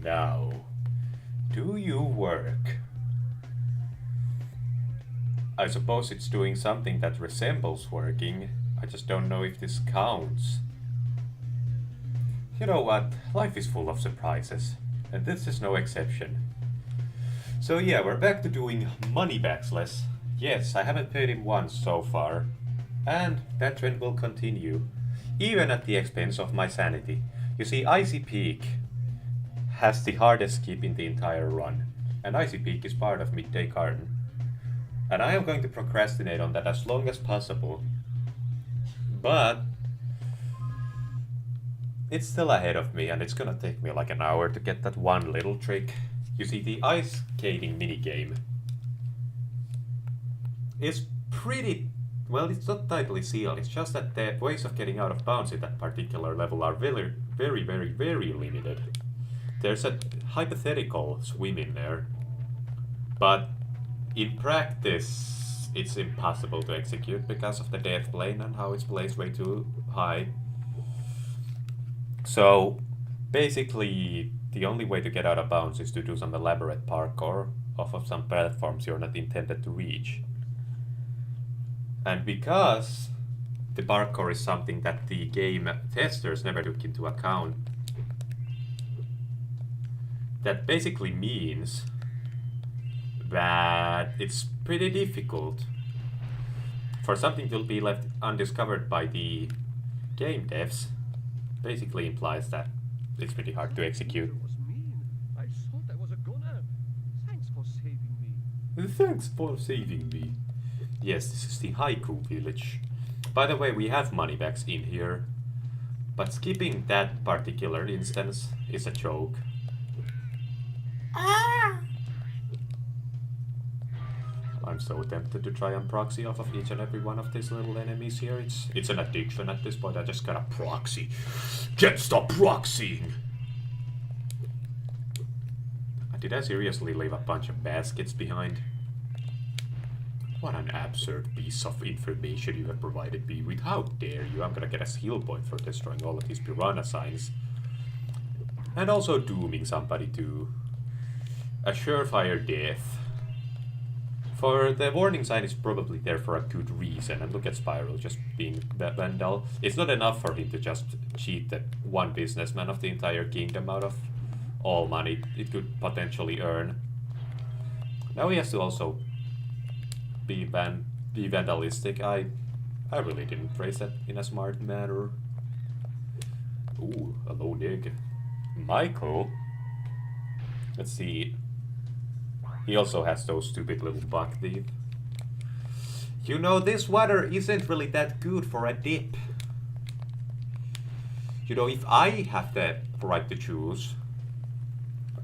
Now, do you work? I suppose it's doing something that resembles working. I just don't know if this counts. You know what? Life is full of surprises, and this is no exception. So yeah, we're back to doing Moneybags less. Yes, I haven't paid him once so far, and that trend will continue, even at the expense of my sanity. You see, Icy Peak has the hardest skip in the entire run, and Icy Peak is part of Midday Garden. And I am going to procrastinate on that as long as possible, but it's still ahead of me, and it's gonna take me like an hour to get that one little trick. You see, the ice skating minigame is pretty. Well, it's not tightly sealed, it's just that the ways of getting out of bounds in that particular level are very limited. There's a hypothetical swim in there, but in practice, it's impossible to execute because of the death plane and how it's placed way too high. So, basically, the only way to get out of bounds is to do some elaborate parkour off of some platforms you're not intended to reach. And because the parkour is something that the game testers never took into account, that basically means that it's pretty difficult for something to be left undiscovered by the game devs. Basically implies that it's pretty hard to execute. Was mean. I thought I was a gunner. Thanks for saving me. Thanks for saving me. Yes, this is the Haiku village. By the way, we have moneybags in here, but skipping that particular instance is a joke. I'm so tempted to try and proxy off of each and every one of these little enemies here. It's an addiction at this point. I just gotta proxy. Can't stop proxying! Did I seriously leave a bunch of baskets behind? What an absurd piece of information you have provided me with. How dare you? I'm gonna get a skill point for destroying all of these piranha signs. And also dooming somebody to a surefire death. For the warning sign is probably there for a good reason, and look at Spyro just being that vandal. It's not enough for him to just cheat the one businessman of the entire kingdom out of all money it could potentially earn. Now he has to also be vandalistic. I really didn't phrase that in a smart manner. Ooh, hello Nick. Michael? Let's see. He also has those stupid little buck teeth. You know, this water isn't really that good for a dip. You know, if I have the right to choose,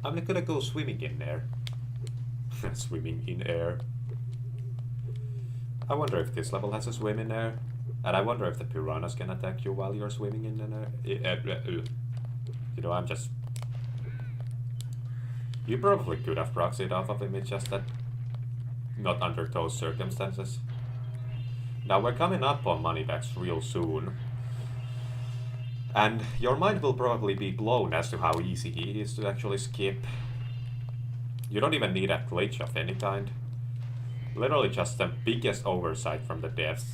I'm not gonna go swimming in there. Swimming in air. I wonder if this level has a swim in air. And I wonder if the piranhas can attack you while you're swimming in an air. You know, I'm just... You probably could have proxied off of him, it's just that not under those circumstances. Now we're coming up on Moneybags real soon. And your mind will probably be blown as to how easy he is to actually skip. You don't even need a glitch of any kind. Literally just the biggest oversight from the devs.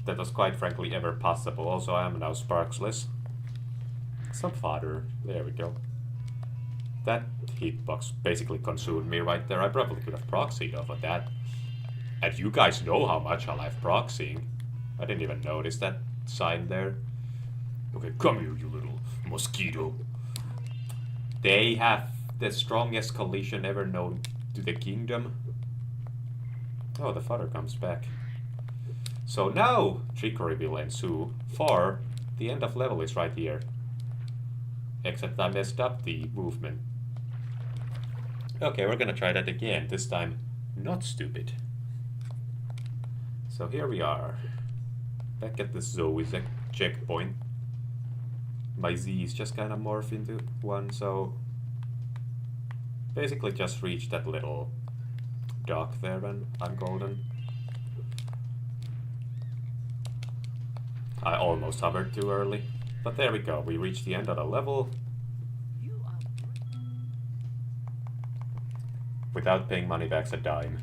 That was quite frankly ever possible. Also, I am now sparksless. Some fodder. There we go. That hitbox basically consumed me right there. I probably could have proxied off of that. And you guys know how much I like proxying. I didn't even notice that sign there. Okay, come here, you little mosquito. They have the strongest collision ever known to the kingdom. Oh, the fodder comes back. So now trickery will ensue, for the end of level is right here. Except I messed up the movement. Okay, we're gonna try that again, this time not stupid. So here we are. Back at the Zoe checkpoint. My Z's just kind of morph into one, so... Basically just reach that little dock there and I'm golden. I almost hovered too early. But there we go, we reached the end of the level. without paying Moneybags a dime.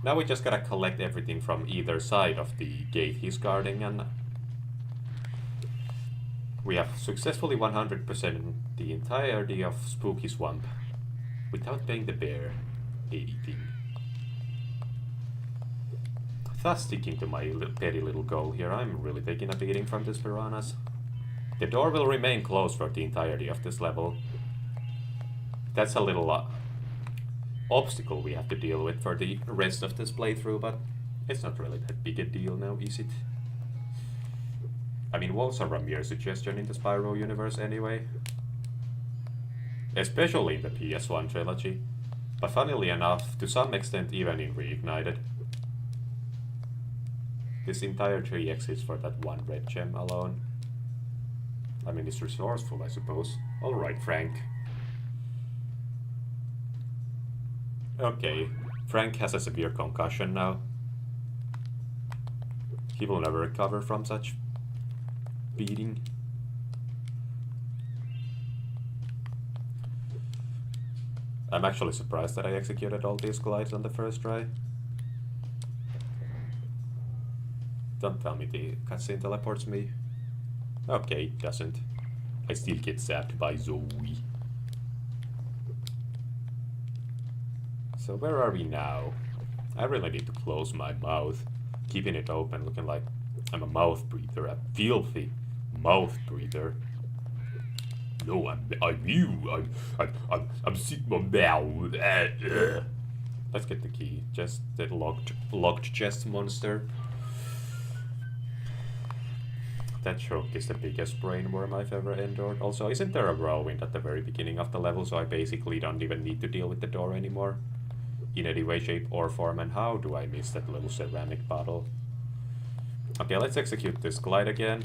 Now we just gotta collect everything from either side of the gate he's guarding, and we have successfully 100% the entirety of Spooky Swamp without paying the bear anything. Thus sticking to my petty little goal here, I'm really taking a beating from these piranhas. The door will remain closed for the entirety of this level. That's a little obstacle we have to deal with for the rest of this playthrough, but it's not really that big a deal now, is it? I mean, wolves are a mere suggestion in the Spyro universe anyway. Especially in the PS1 trilogy. But funnily enough, to some extent even in Reignited. This entire tree exists for that one red gem alone. I mean, it's resourceful, I suppose. Alright, Frank. Okay, Frank has a severe concussion now. He will never recover from such beating. I'm actually surprised that I executed all these glides on the first try. Don't tell me the cutscene teleports me. Okay, it doesn't. I still get zapped by Zoe. So where are we now? I really need to close my mouth. Keeping it open, looking like I'm a mouth breather, a filthy mouth breather. No, I'm you. I'm sick my mouth. Let's get the key. Just that locked chest monster. That choke is the biggest brain worm I've ever endured. Also, isn't there a whirlwind at the very beginning of the level, so I basically don't even need to deal with the door anymore? In any way, shape, or form, and how do I miss that little ceramic bottle? Okay, let's execute this glide again.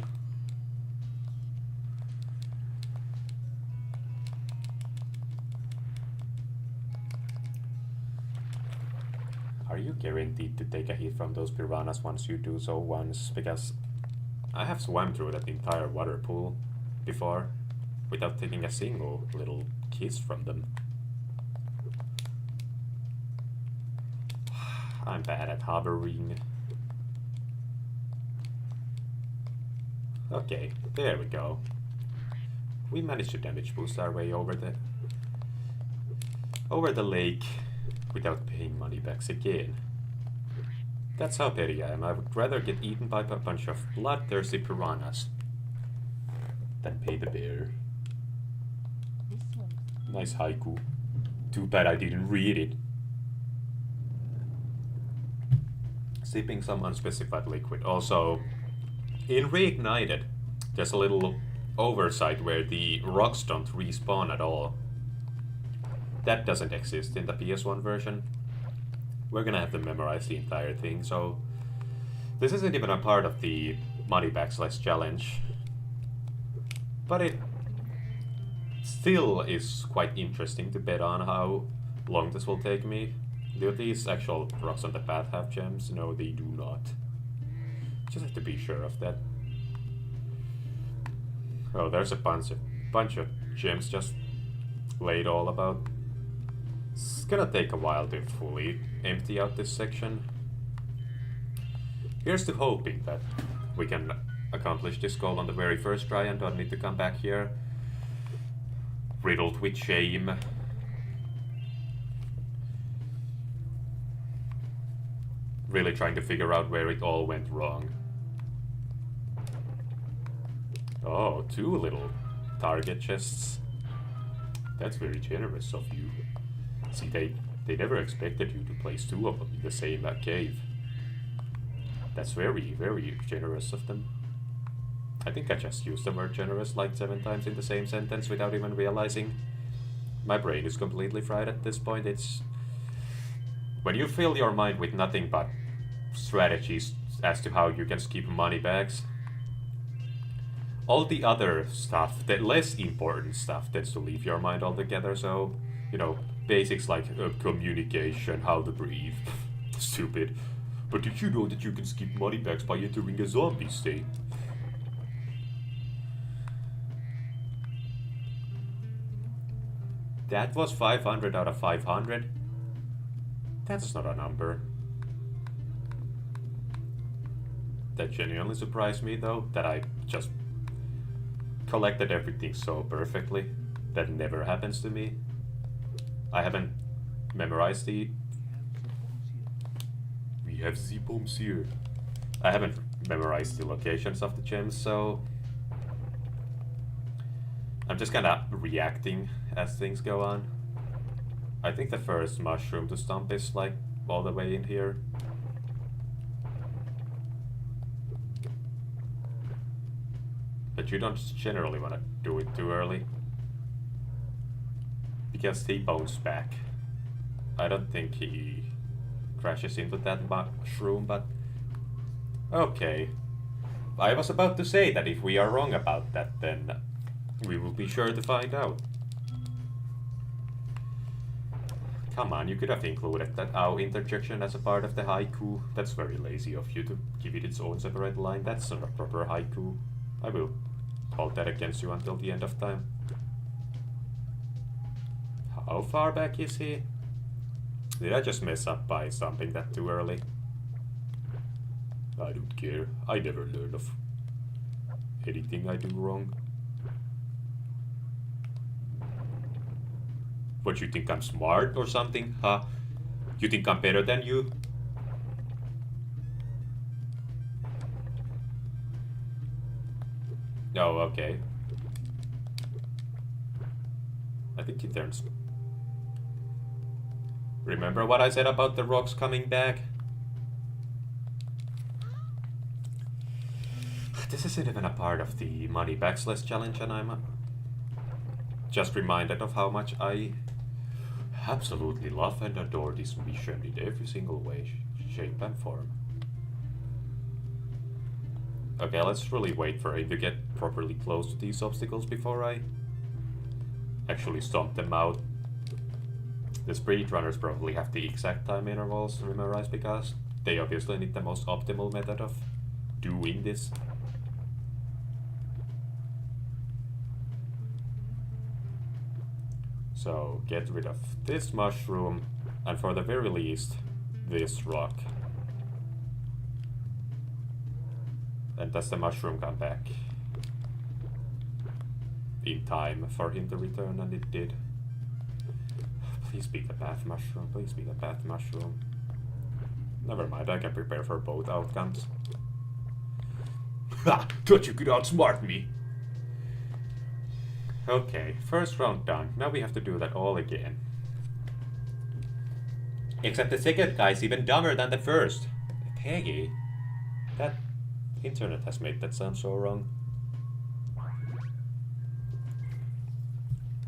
Are you guaranteed to take a hit from those piranhas once you do so once? Because I have swam through that entire water pool before without taking a single little kiss from them. I'm bad at hovering. Okay, there we go. We managed to damage boost our way over the lake without paying Moneybags again. That's how petty I am. I would rather get eaten by a bunch of bloodthirsty piranhas than pay the bear. Nice haiku. Too bad I didn't read it. Sipping some unspecified liquid. Also, in Reignited, there's a little oversight where the rocks don't respawn at all. That doesn't exist in the PS1 version. We're gonna have to memorize the entire thing, so this isn't even a part of the Moneybags challenge. But it still is quite interesting to bet on how long this will take me. Do these actual rocks on the path have gems? No, they do not. Just have to be sure of that. Oh, there's a bunch of gems just laid all about. It's gonna take a while to fully empty out this section. Here's to hoping that we can accomplish this goal on the very first try and don't need to come back here riddled with shame. Really trying to figure out where it all went wrong. Oh, 2 little target chests. That's very generous of you. See, they never expected you to place 2 of them in the same cave. That's very, very generous of them. I think I just used the word generous like 7 times in the same sentence without even realizing. My brain is completely fried at this point. It's when you fill your mind with nothing but strategies as to how you can skip Moneybags, all the other stuff, the less important stuff, tends to leave your mind altogether. So, you know, basics like communication, how to breathe. Stupid. But did you know that you can skip Moneybags by entering a zombie state? That was 500 out of 500. That's not a number. That genuinely surprised me though, that I just collected everything so perfectly. That never happens to me. I haven't memorized the... We have the bombs here. I haven't memorized the locations of the gems, so... I'm just kinda reacting as things go on. I think the first mushroom to stomp is like all the way in here. But you don't generally want to do it too early. Because he bounces back. I don't think he crashes into that mushroom, but... Okay. I was about to say that if we are wrong about that, then we will be sure to find out. Come on, you could have included that ow interjection as a part of the haiku. That's very lazy of you to give it its own separate line. That's not a proper haiku. I will hold that against you until the end of time. How far back is he? Did I just mess up by stomping that too early? I don't care. I never learn of anything I do wrong. What, you think I'm smart or something, huh? You think I'm better than you? Oh, okay. I think he turns. Remember what I said about the rocks coming back? This isn't even a part of the Moneybags list challenge, and I'm just reminded of how much I absolutely love and adore this mission in every single way, shape and form. Okay, let's really wait for him to get properly close to these obstacles before I actually stomp them out. The speedrunners probably have the exact time intervals memorized because they obviously need the most optimal method of doing this. So get rid of this mushroom, and for the very least, this rock. And does the mushroom come back in time for him to return? And it did. Please be the path mushroom, please be the path mushroom. Never mind, I can prepare for both outcomes. Ha! Thought you could outsmart me! Okay, first round done. Now we have to do that all again. Except the second guy's even dumber than the first. Peggy? That internet has made that sound so wrong.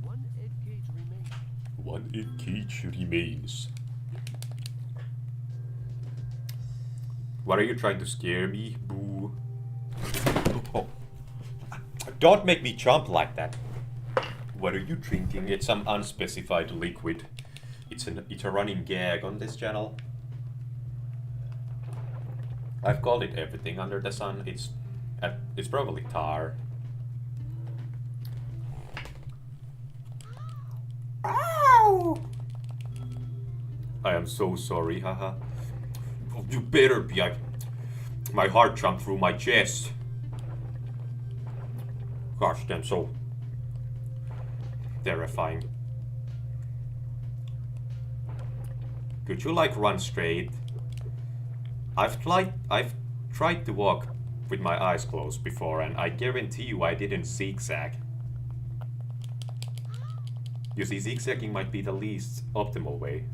One egg cage remains. One egg cage remains. What are you trying to scare me? Boo. Oh. Don't make me jump like that. What are you drinking? It's some unspecified liquid. It's a running gag on this channel. I've called it everything under the sun. It's probably tar. Ow! I am so sorry, haha. Oh, you better be. My heart jumped through my chest. Gosh damn, so terrifying. Could you like run straight? I've tried to walk with my eyes closed before, and I guarantee you I didn't zigzag. You see, zigzagging might be the least optimal way.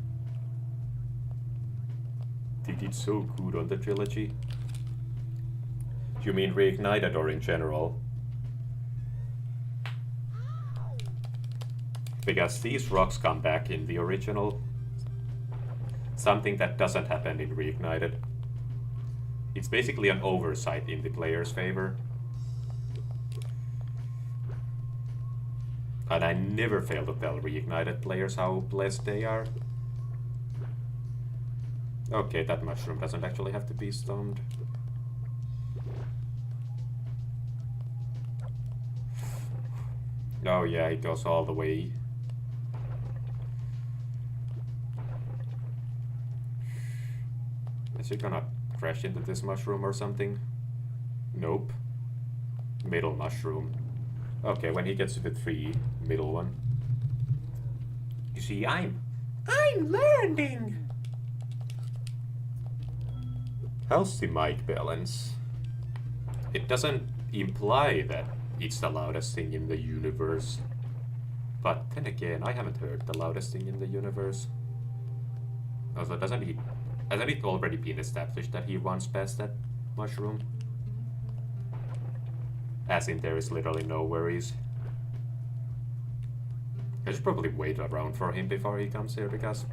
They did so good on the trilogy. You mean Reignited or in general? Because these rocks come back in the original. Something that doesn't happen in Reignited. It's basically an oversight in the player's favor. And I never fail to tell Reignited players how blessed they are. Okay, that mushroom doesn't actually have to be stoned. Oh yeah, it goes all the way. Is he gonna crash into this mushroom or something? Nope. Middle mushroom. Okay, when he gets to the tree, middle one. You see, I'm learning! How's the mic balance? It doesn't imply that it's the loudest thing in the universe. But then again, I haven't heard the loudest thing in the universe. Also, hasn't it already been established that he once passed that mushroom? As in, there is literally no worries. I should probably wait around for him before he comes here, because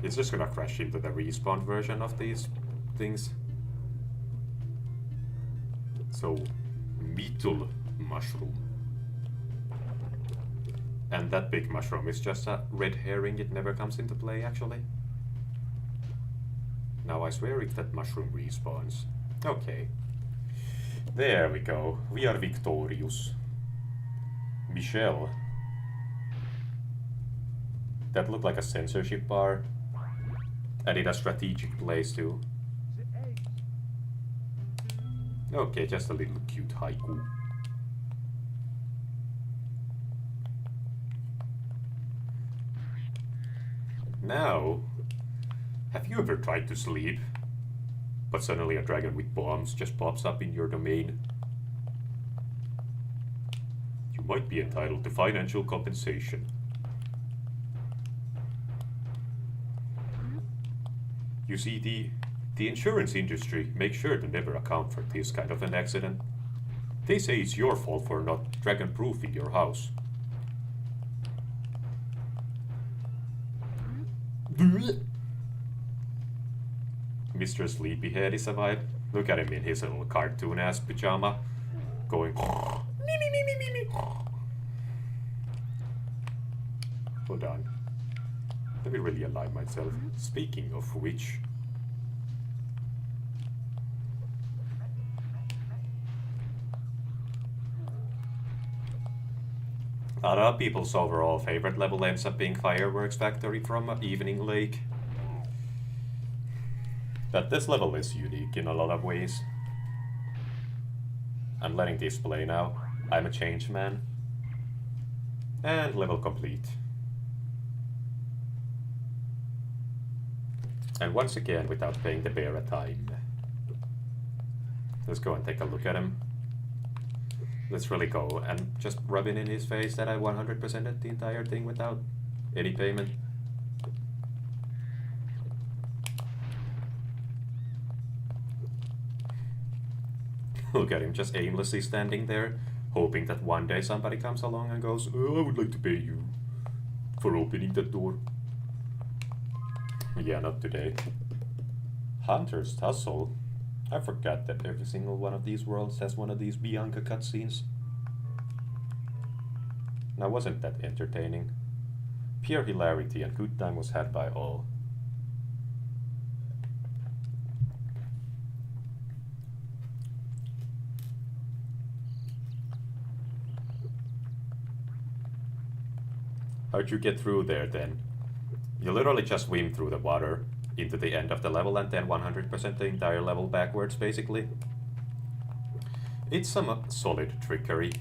it's just gonna crash into the respawn version of these things. So, beetle mushroom. And that big mushroom is just a red herring, it never comes into play actually. Now I swear if that mushroom respawns. Okay. There we go. We are victorious. Michelle. That looked like a censorship bar. And in a strategic place too. Okay, just a little cute haiku. Now, have you ever tried to sleep, but suddenly a dragon with bombs just pops up in your domain? You might be entitled to financial compensation. You see, the insurance industry makes sure to never account for this kind of an accident. They say it's your fault for not dragon-proofing your house. Mr. Sleepyhead is a vibe. Look at him in his little cartoon-ass pajama, going me me me me me me. Hold on. Let me really align myself. Speaking of which, a lot of people's overall favorite level ends up being Fireworks Factory from Evening Lake. But this level is unique in a lot of ways. I'm letting this play now. I'm a changed man. And level complete. And once again, without paying the bear a time. Let's go and take a look at him. Let's really go and just rub it in his face that I 100%ed the entire thing without any payment. Look at him just aimlessly standing there, hoping that one day somebody comes along and goes, "Oh, I would like to pay you for opening that door." Yeah, not today. Hunter's Tussle. I forgot that every single one of these worlds has one of these Bianca cutscenes. Now, wasn't that entertaining? Pure hilarity and good time was had by all. How'd you get through there then? You literally just swim through the water into the end of the level and then 100% the entire level backwards, basically. It's some solid trickery.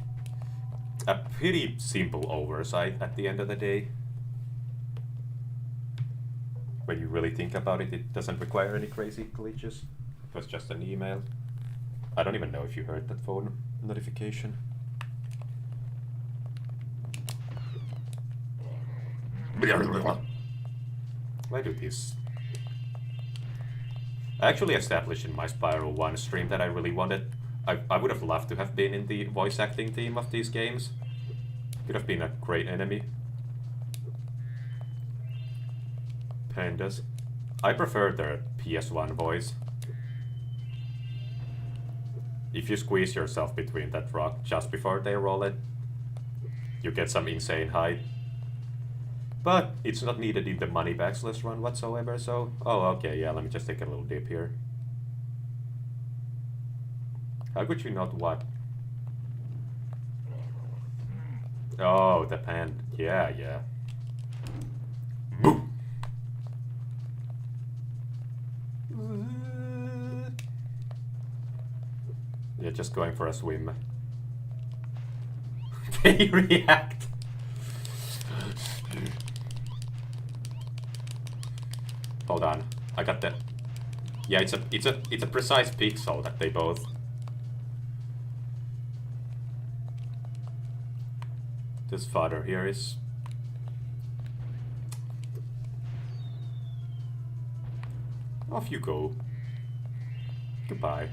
A pretty simple oversight at the end of the day. When you really think about it, it doesn't require any crazy glitches. It was just an email. I don't even know if you heard that phone notification. Why do this? I actually established in my Spyro 1 stream that I really wanted. I would have loved to have been in the voice acting team of these games. Could have been a great enemy. Pandas. I prefer the PS1 voice. If you squeeze yourself between that rock just before they roll it, you get some insane height. But it's not needed in the Moneybags list run whatsoever, so... Oh, okay, yeah, let me just take a little dip here. How could you not what? Oh, the pan. Yeah, yeah. Boom! just going for a swim. They react. Hold on, I got that. Yeah, it's a precise pixel that they both. This fodder here is. Off you go. Goodbye.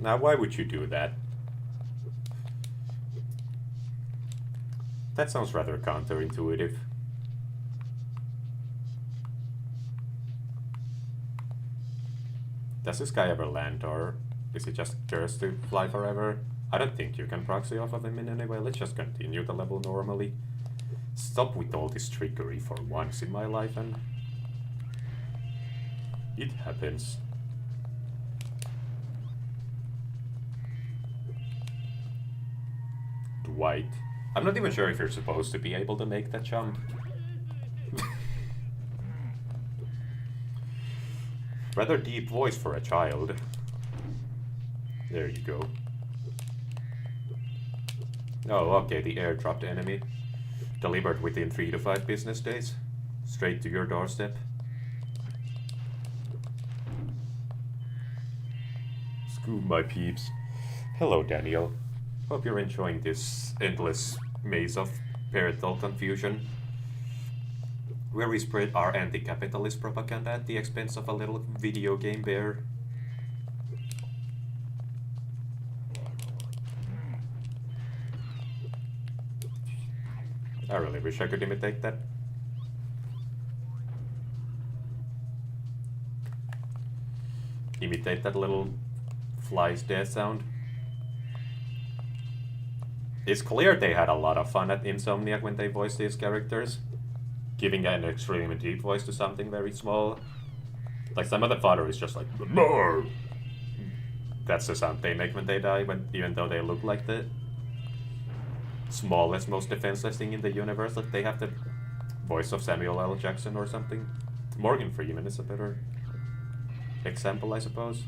Now, why would you do that? That sounds rather counterintuitive. Does this guy ever land, or is he just cursed to fly forever? I don't think you can proxy off of him in any way. Let's just continue the level normally. Stop with all this trickery for once in my life, and it happens. Dwight. I'm not even sure if you're supposed to be able to make that jump. Rather deep voice for a child. There you go. Oh, okay, the airdropped enemy. Delivered within 3 to 5 business days. Straight to your doorstep. Scoob, my peeps. Hello, Daniel. Hope you're enjoying this endless maze of parental confusion, where we spread our anti-capitalist propaganda at the expense of a little video game bear. I really wish I could imitate that. Imitate that little fly's death sound. It's clear they had a lot of fun at Insomniac when they voiced these characters, giving an extremely deep voice to something very small. Like some of the fodder is just like, "More." That's the sound they make when they die, even though they look like the smallest, most defenseless thing in the universe. Like they have the voice of Samuel L. Jackson or something. Morgan Freeman is a better example, I suppose.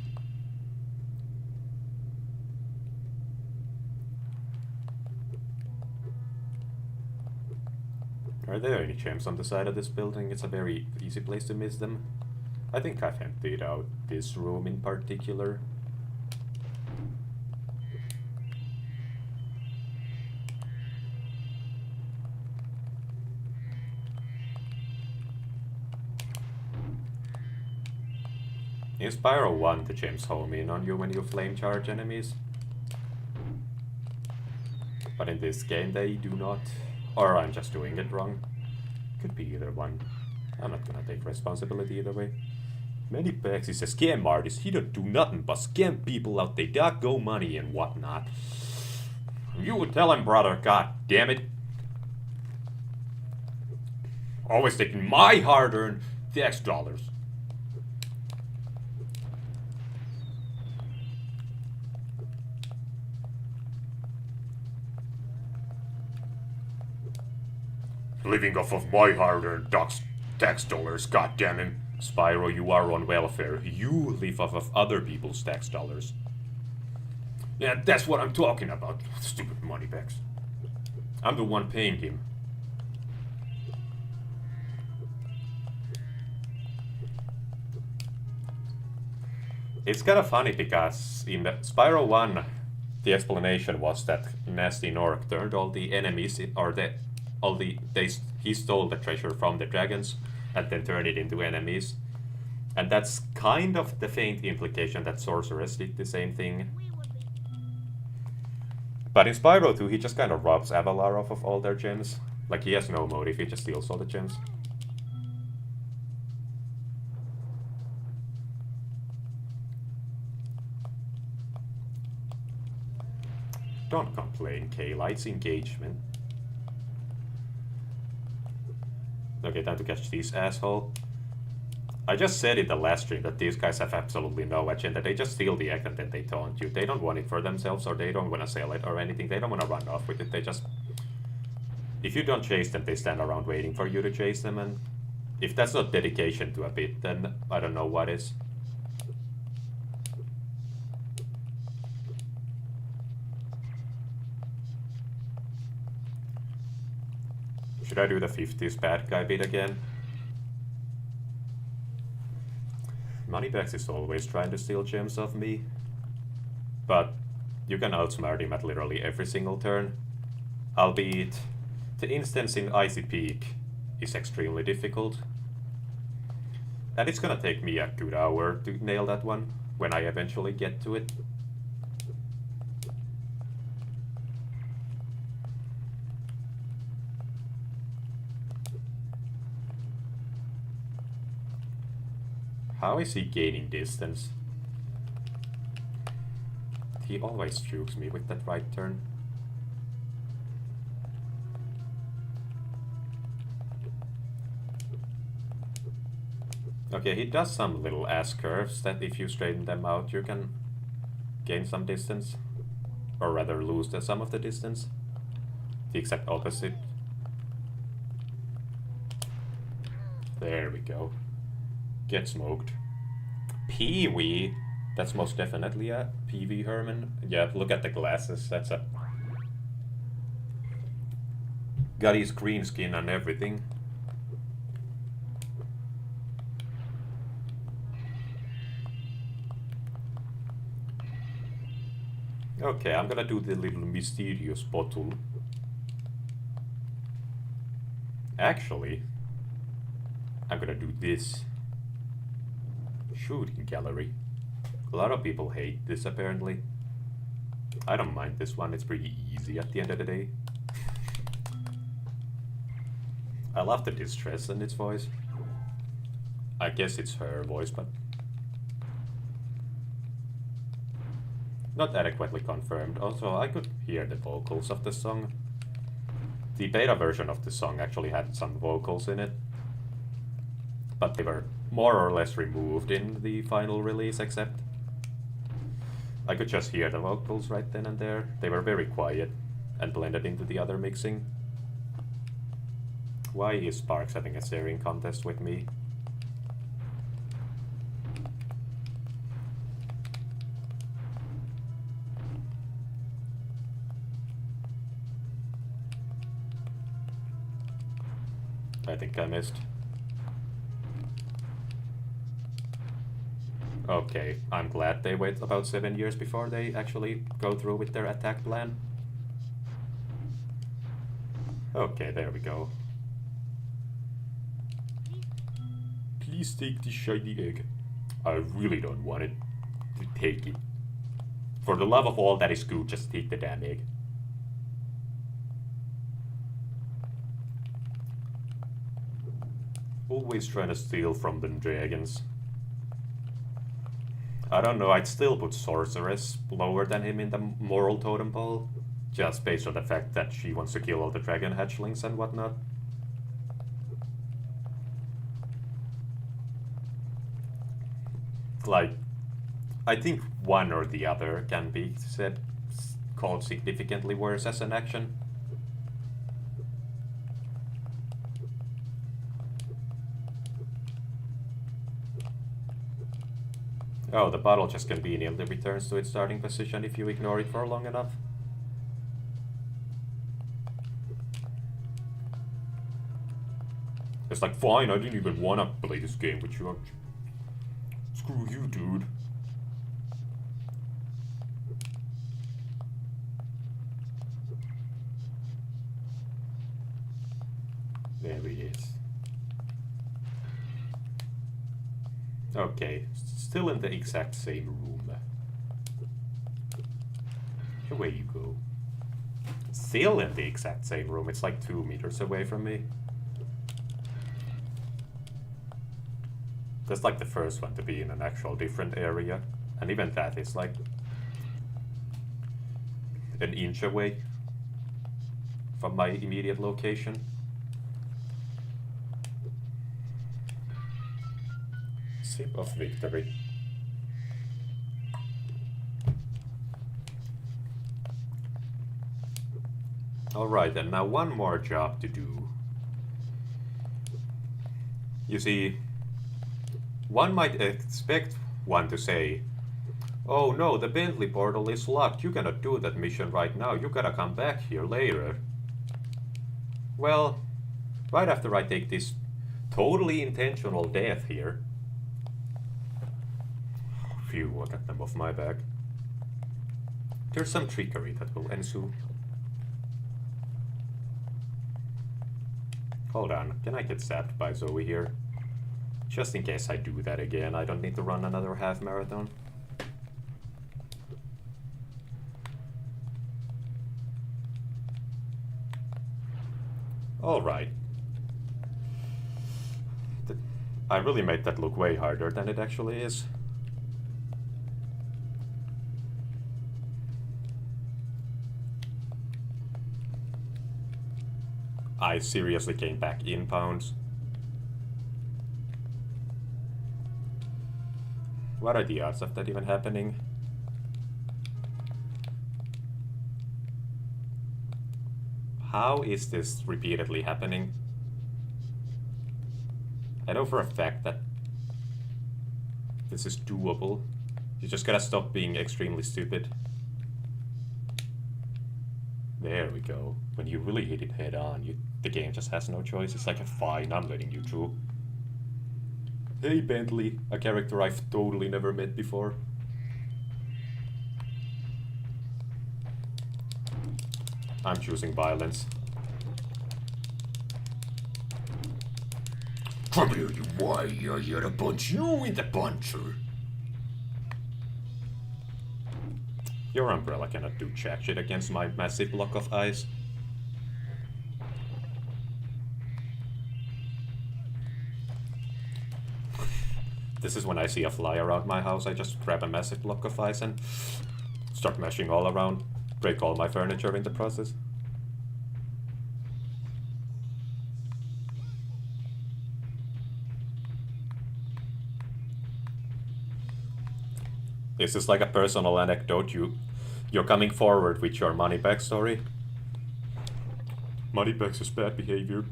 Are there any gems on the side of this building? It's a very easy place to miss them. I think I've emptied out this room in particular. In Spyro 1, the gems home in on you when you flame charge enemies. But in this game they do not. Or I'm just doing it wrong. Could be either one. I'm not gonna take responsibility either way. Moneybags is a scam artist. He don't do nothing but scam people out they got go money and whatnot. You would tell him, brother, god damn it. Always taking my hard-earned tax dollars. Living off of my hard-earned tax dollars, goddammit. Spyro, you are on welfare. You live off of other people's tax dollars. Yeah, that's what I'm talking about. Stupid Moneybags. I'm the one paying him. It's kind of funny because in the Spyro 1, the explanation was that Nasty Nork turned all the enemies, he stole the treasure from the dragons and then turned it into enemies. And that's kind of the faint implication that Sorceress did the same thing. But in Spyro 2, he just kind of robs Avalar off of all their gems. Like, he has no motive, he just steals all the gems. Don't complain, Kayla, it's engagement. Okay, time to catch this asshole. I just said in the last stream that these guys have absolutely no agenda. They just steal the egg and then they taunt you. They don't want it for themselves, or they don't want to sell it or anything. They don't want to run off with it. They just... If you don't chase them, they stand around waiting for you to chase them, and If that's not dedication to a bit, then I don't know what is. Should I do the 50s bad guy bit again? Moneybags is always trying to steal gems off me. But you can outsmart him at literally every single turn. Albeit, the instance in Icy Peak is extremely difficult. And it's gonna take me a good hour to nail that one, when I eventually get to it. How is he gaining distance? He always jukes me with that right turn. Okay, he does some little ass curves that if you straighten them out you can gain some distance. Or rather lose some of the distance. The exact opposite. There we go. Get smoked. Pee-wee! That's most definitely a Pee-wee Herman. Yeah, look at the glasses. That's a... Got his green skin and everything. Okay, I'm gonna do the little mysterious bottle. Actually, I'm gonna do this. Shooting gallery. A lot of people hate this apparently. I don't mind this one, it's pretty easy at the end of the day. I love the distress in its voice. I guess it's her voice, but not adequately confirmed. Also, I could hear the vocals of the song. The beta version of the song actually had some vocals in it, but they were more or less removed in the final release, except I could just hear the vocals right then and there. They were very quiet and blended into the other mixing. Why is Sparks having a staring contest with me? I think I missed. Okay, I'm glad they wait about 7 years before they actually go through with their attack plan. Okay, there we go. Please take the shiny egg. I really don't want it. To take it. For the love of all that is good, just take the damn egg. Always trying to steal from the dragons. I don't know, I'd still put Sorceress lower than him in the moral totem pole. Just based on the fact that she wants to kill all the dragon hatchlings and whatnot. Like, I think one or the other can be called significantly worse as an action. Oh, the bottle just conveniently returns to its starting position if you ignore it for long enough. It's like, fine, I didn't even want to play this game with you. Screw you, dude. There he is. Okay, still in the exact same room. Away you go. Still in the exact same room, it's like 2 meters away from me. That's like the first one to be in an actual different area. And even that is like an inch away from my immediate location. Sip of victory. Alright, and now one more job to do. You see, one might expect one to say, oh no, the Bentley portal is locked, you cannot do that mission right now, you gotta come back here later. Well, right after I take this totally intentional death here. Phew, I got them off my back. There's some trickery that will ensue. Hold on, can I get zapped by Zoe here? Just in case I do that again, I don't need to run another half marathon. Alright. I really made that look way harder than it actually is. I seriously came back in pounds. What are the odds of that even happening? How is this repeatedly happening? I know for a fact that this is doable. You just gotta stop being extremely stupid. There we go. When you really hit it head on, the game just has no choice. It's like, fine, I'm letting you through. Hey Bentley, a character I've totally never met before. I'm choosing violence. Come here, you warrior, you're to punch you in the puncher. Your umbrella cannot do jack shit against my massive block of ice. This is when I see a fly around my house, I just grab a massive block of ice and start mashing all around. Break all my furniture in the process. This is like a personal anecdote. You're coming forward with your Moneybags story. Moneybags is bad behavior.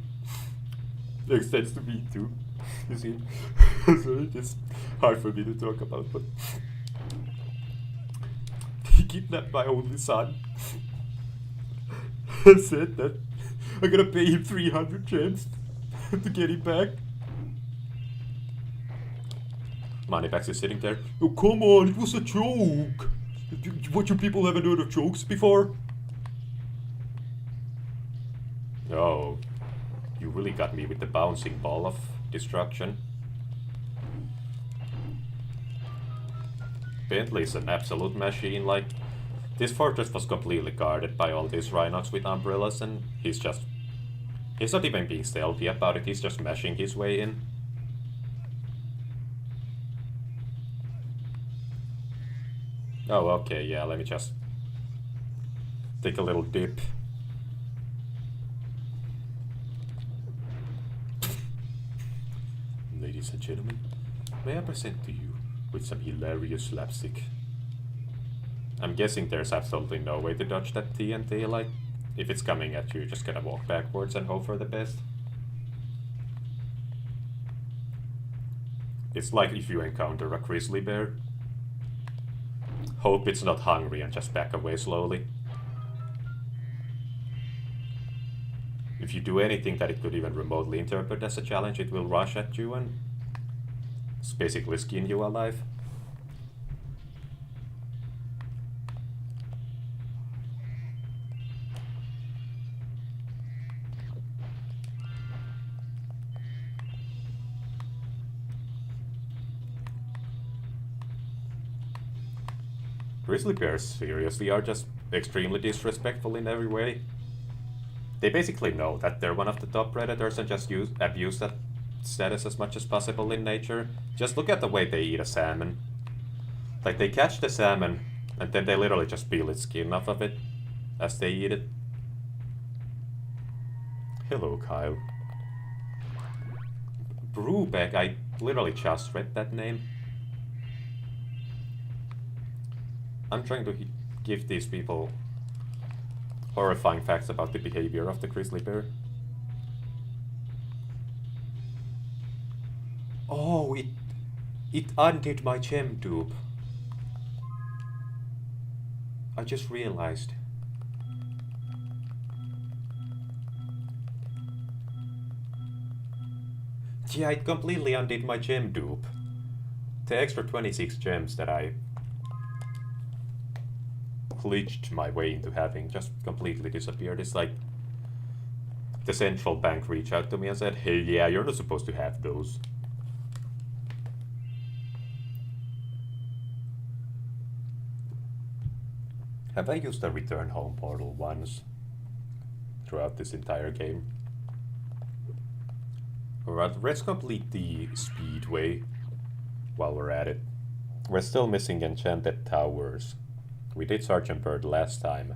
It extends to me too. You see? Sorry, it's hard for me to talk about, but he kidnapped my only son. And said that I'm gonna pay him 300 gems to get him back. Moneybags is sitting there. Oh, come on, it was a joke. What, you people haven't heard of jokes before? Oh, you really got me with the bouncing ball of destruction. Bentley's an absolute machine. Like, this fortress was completely guarded by all these rhinos with umbrellas, and he's not even being stealthy about it, he's just mashing his way in. Oh, okay, yeah, let me just take a little dip. Ladies and gentlemen, may I present to you with some hilarious slapstick. I'm guessing there's absolutely no way to dodge that TNT, like, if it's coming at you, you're just gonna walk backwards and hope for the best. It's like if you encounter a grizzly bear. Hope it's not hungry and just back away slowly. If you do anything that it could even remotely interpret as a challenge, it will rush at you and basically skin you alive. Grizzly bears seriously are just extremely disrespectful in every way. They basically know that they're one of the top predators and just abuse that status as much as possible in nature. Just look at the way they eat a salmon. Like, they catch the salmon and then they literally just peel its skin off of it as they eat it. Hello, Kyle. Brewback, I literally just read that name. I'm trying to give these people horrifying facts about the behavior of the grizzly bear. Oh, it undid my gem dupe. I just realized. Yeah, it completely undid my gem dupe. The extra 26 gems that I glitched my way into having just completely disappeared. It's like the central bank reached out to me and said, hey, yeah, you're not supposed to have those. Have I used the return home portal once throughout this entire game? Alright, let's complete the speedway while we're at it. We're still missing enchanted towers. We did Sergeant Bird last time.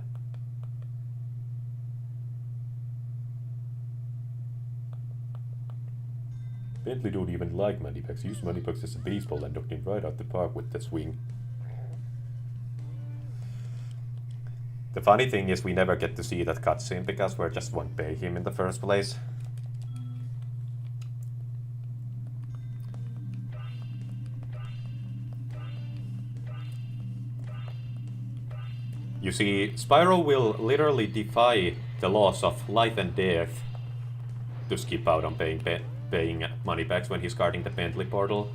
Bentley don't even like Moneybags. Use Moneybags as a baseball and knocked him right out the park with the swing. The funny thing is we never get to see that cutscene because we just won't pay him in the first place. You see, Spyro will literally defy the laws of life and death to skip out on paying Moneybags when he's guarding the Bentley portal.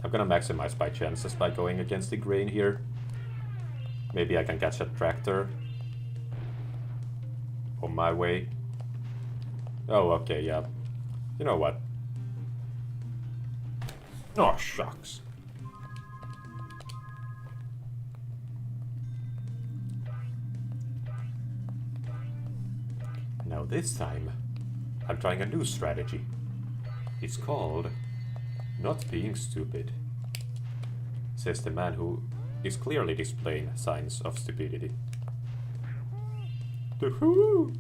I'm gonna maximize my chances by going against the grain here. Maybe I can catch a tractor on my way. Oh, okay, yeah. You know what? Oh, shucks. Now this time, I'm trying a new strategy. It's called not being stupid, says the man who is clearly displaying signs of stupidity. Woohoo!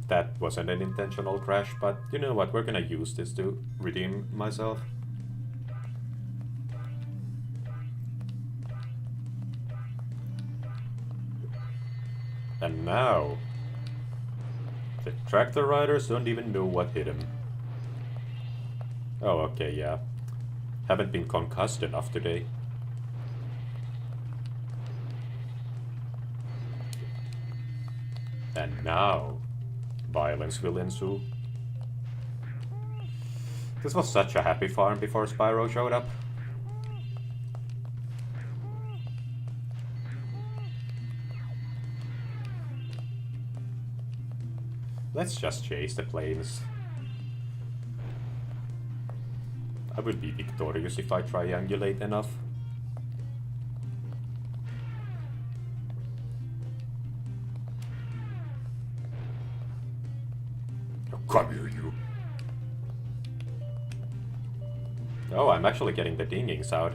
That wasn't an intentional crash, but you know what, we're gonna use this to redeem myself. And now, the tractor riders don't even know what hit him. Oh, okay, yeah. Haven't been concussed enough today. And now, violence will ensue. This was such a happy farm before Spyro showed up. Let's just chase the planes. I will be victorious if I triangulate enough. Oh, come here, you. Oh, I'm actually getting the dingings out.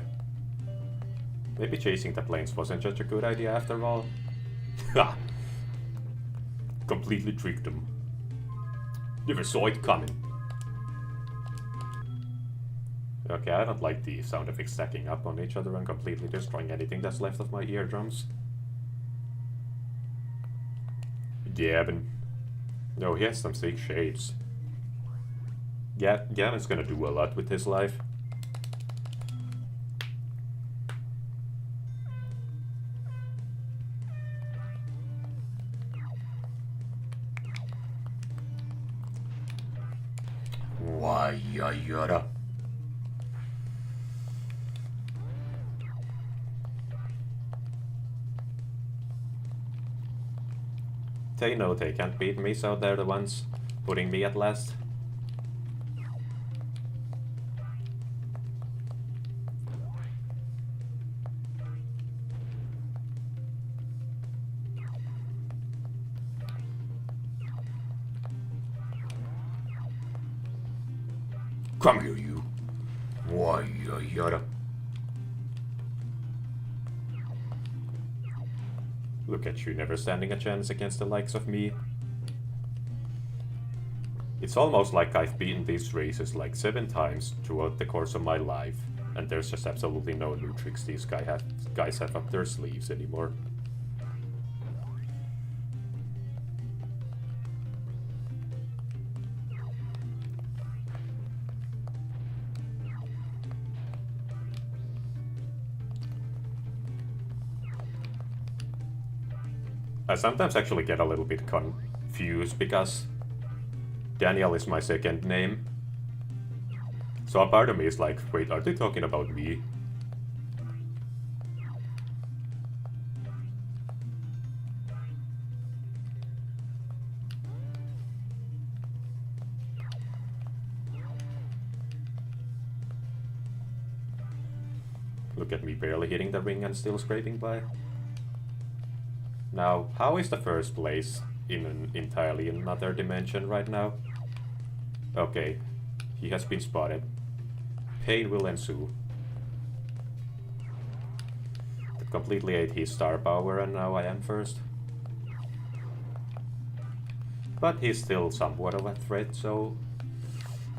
Maybe chasing the planes wasn't such a good idea after all. Ha! Completely tricked them. Never saw it coming. Okay, I don't like the sound effects stacking up on each other and completely destroying anything that's left of my eardrums. Gavin. No, he has some sick shapes. Gavin's gonna do a lot with his life. Why, yada. They know they can't beat me, so they're the ones putting me at last. Come here, you. Why, yada. Look at you, never standing a chance against the likes of me. It's almost like I've beaten these races like 7 times throughout the course of my life, and there's just absolutely no new tricks these guys have up their sleeves anymore. I sometimes actually get a little bit confused because Daniel is my second name. So a part of me is like, wait, are they talking about me? Look at me barely hitting the ring and still scraping by. Now, how is the first place in an entirely another dimension right now? Okay, he has been spotted. Pain will ensue. That completely ate his star power and now I am first. But he's still somewhat of a threat, so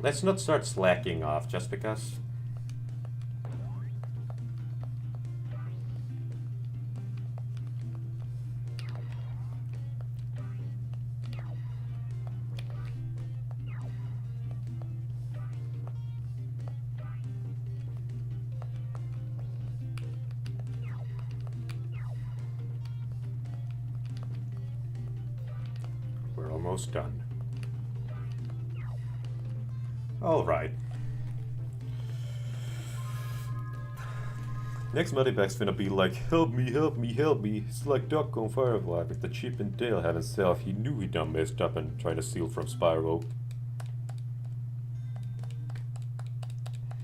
let's not start slacking off just because. We're almost done. Alright. Next Moneybags finna be like, help me, help me, help me. It's like Duck on Firefly with the chip and tail had himself. He knew he done messed up and tried to steal from Spyro.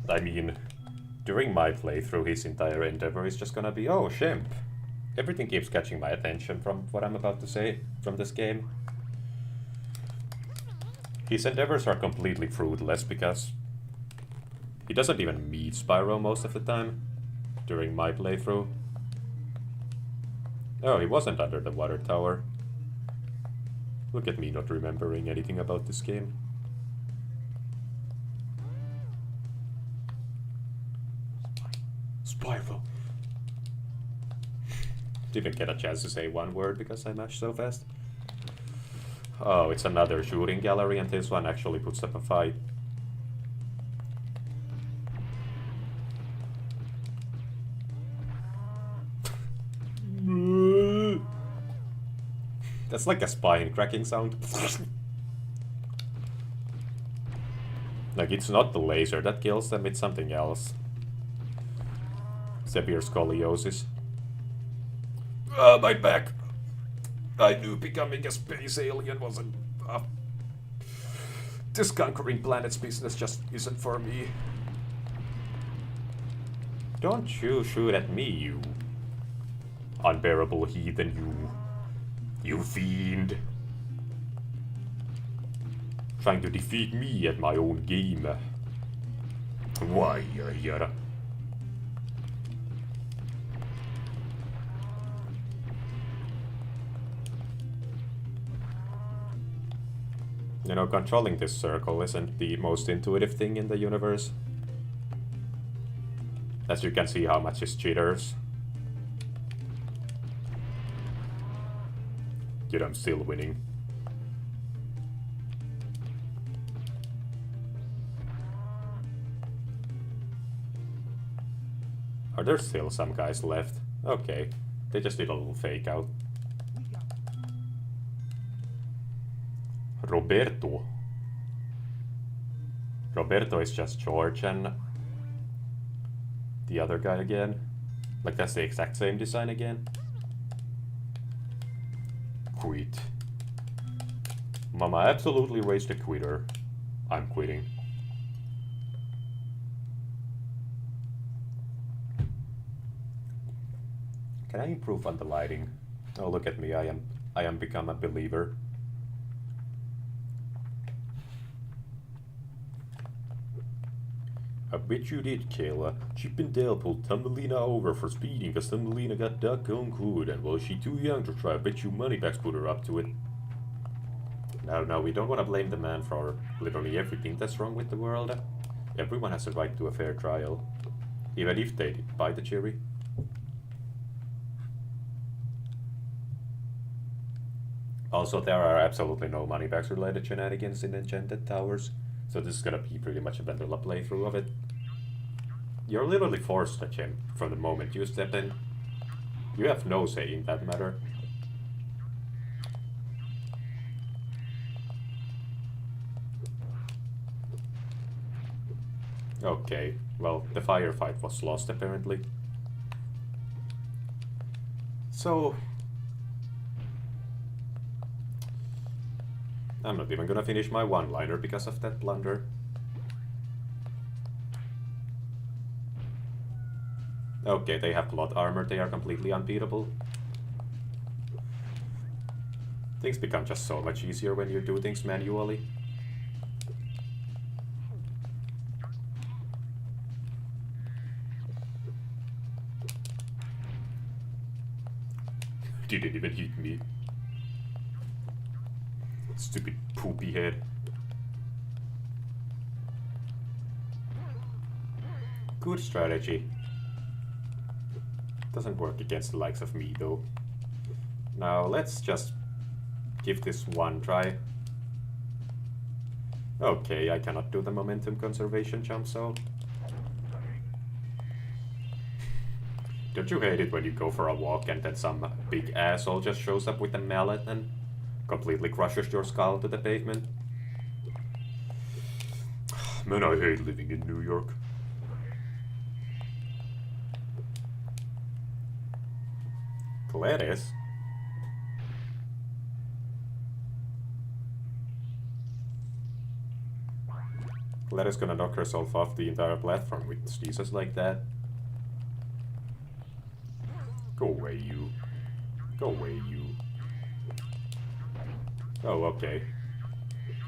I mean, during my playthrough, his entire endeavor is just gonna be, oh, Shemp. Everything keeps catching my attention from what I'm about to say from this game. His endeavors are completely fruitless because he doesn't even meet Spyro most of the time during my playthrough. Oh, he wasn't under the water tower. Look at me not remembering anything about this game. Spyro. Didn't get a chance to say one word because I mashed so fast. Oh, it's another shooting gallery and this one actually puts up a fight. That's like a spine cracking sound. Like, it's not the laser that kills them, it's something else. Severe scoliosis. My back. I knew becoming a space alien wasn't... this conquering planets business just isn't for me. Don't you shoot at me, you unbearable heathen, you fiend. Trying to defeat me at my own game. Why, yada. You know, controlling this circle isn't the most intuitive thing in the universe. As you can see how much is jitters. Yet I'm still winning. Are there still some guys left? Okay, they just did a little fake out. Roberto. Roberto is just George and the other guy again. Like, that's the exact same design again. Quit. Mama absolutely raised a quitter. I'm quitting. Can I improve on the lighting? Oh, look at me, I am become a believer. I bet you did, Kayla. Chip and Dale pulled Thumbelina over for speeding because Thumbelina got doggone good, and well, she too young to try. I bet you Moneybags put her up to it. No, we don't want to blame the man for literally everything that's wrong with the world. Everyone has a right to a fair trial, even if they did buy the cherry. Also, there are absolutely no Moneybags related shenanigans in Enchanted Towers. So this is gonna be pretty much a vanilla playthrough of it. You're literally forced to chimp from the moment you step in. You have no say in that matter. Okay, well, the firefight was lost apparently. So... I'm not even gonna finish my one-liner because of that blunder. Okay, they have plot armor, they are completely unbeatable. Things become just so much easier when you do things manually. Didn't even hit me. Stupid poopy head. Good strategy. Doesn't work against the likes of me though. Now let's just give this one try. Okay, I cannot do the momentum conservation jump, so... Don't you hate it when you go for a walk and then some big asshole just shows up with a mallet and completely crushes your skull to the pavement? Man, I hate living in New York. Gladys? Gladys gonna knock herself off the entire platform with sneezes like that. Go away, you. Go away, you. Oh, okay.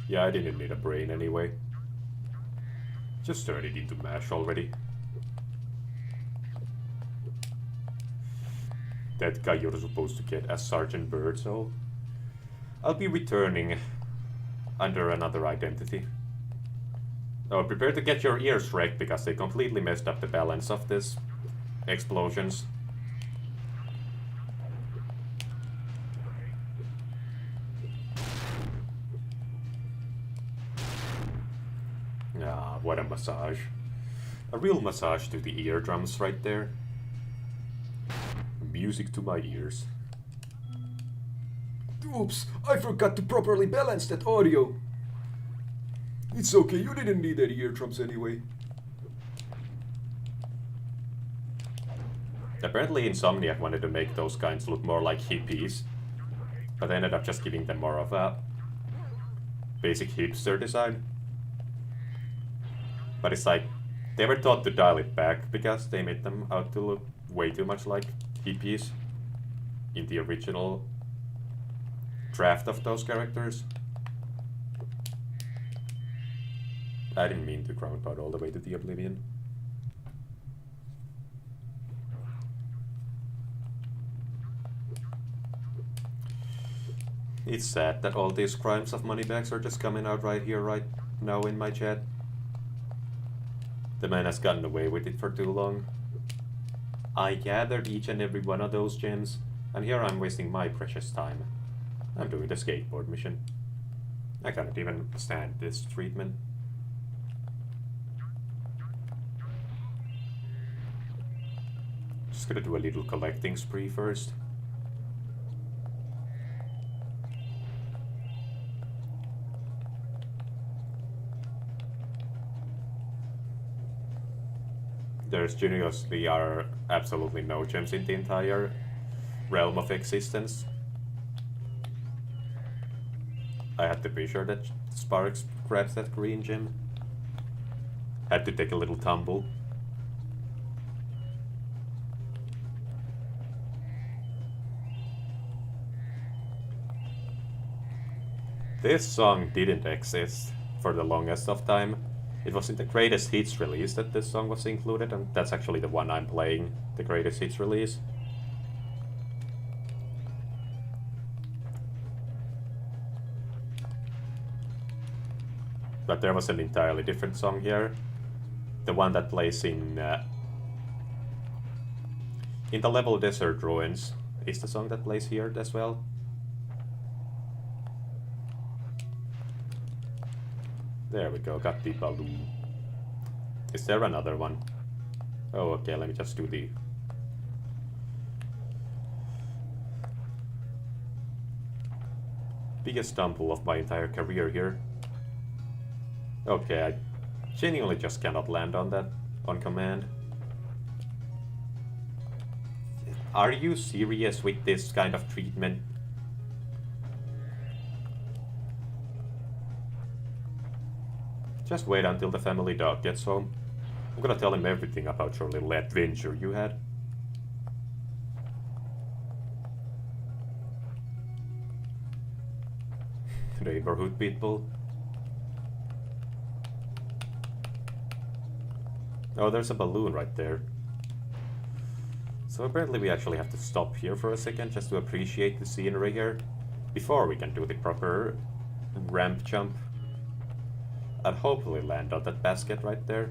Yeah, I didn't need a brain anyway. Just turn it into mash already. That guy you're supposed to get as Sergeant Bird, so... I'll be returning under another identity. Oh, prepare to get your ears wrecked because they completely messed up the balance of this explosions. Ah, what a massage. A real massage to the eardrums right there. Music to my ears. Oops, I forgot to properly balance that audio. It's okay, you didn't need any eardrums anyway. Apparently Insomniac wanted to make those kinds look more like hippies, but they ended up just giving them more of a basic hipster design. But it's like, they were taught to dial it back because they made them out to look way too much like hippies in the original draft of those characters. I didn't mean to ground pound all the way to the oblivion. It's sad that all these crimes of Moneybags are just coming out right here, right now in my chat. The man has gotten away with it for too long. I gathered each and every one of those gems, and here I'm wasting my precious time. I'm doing the skateboard mission. I cannot even stand this treatment. Just gonna do a little collecting spree first. There's genuinely are absolutely no gems in the entire realm of existence. I had to be sure that Sparks grabs that green gem. Had to take a little tumble. This song didn't exist for the longest of time. It was in the Greatest Hits release that this song was included, and that's actually the one I'm playing, the Greatest Hits release. But there was an entirely different song here. The one that plays in the level Desert Ruins is the song that plays here as well. There we go, got the balloon. Is there another one? Oh, okay, let me just do the... biggest stumble of my entire career here. Okay, Genuinely just cannot land on that on command. Are you serious with this kind of treatment? Just wait until the family dog gets home. I'm gonna tell him everything about your little adventure you had. Neighborhood people. Oh, there's a balloon right there. So apparently we actually have to stop here for a second just to appreciate the scenery here before we can do the proper ramp jump and hopefully land on that basket right there.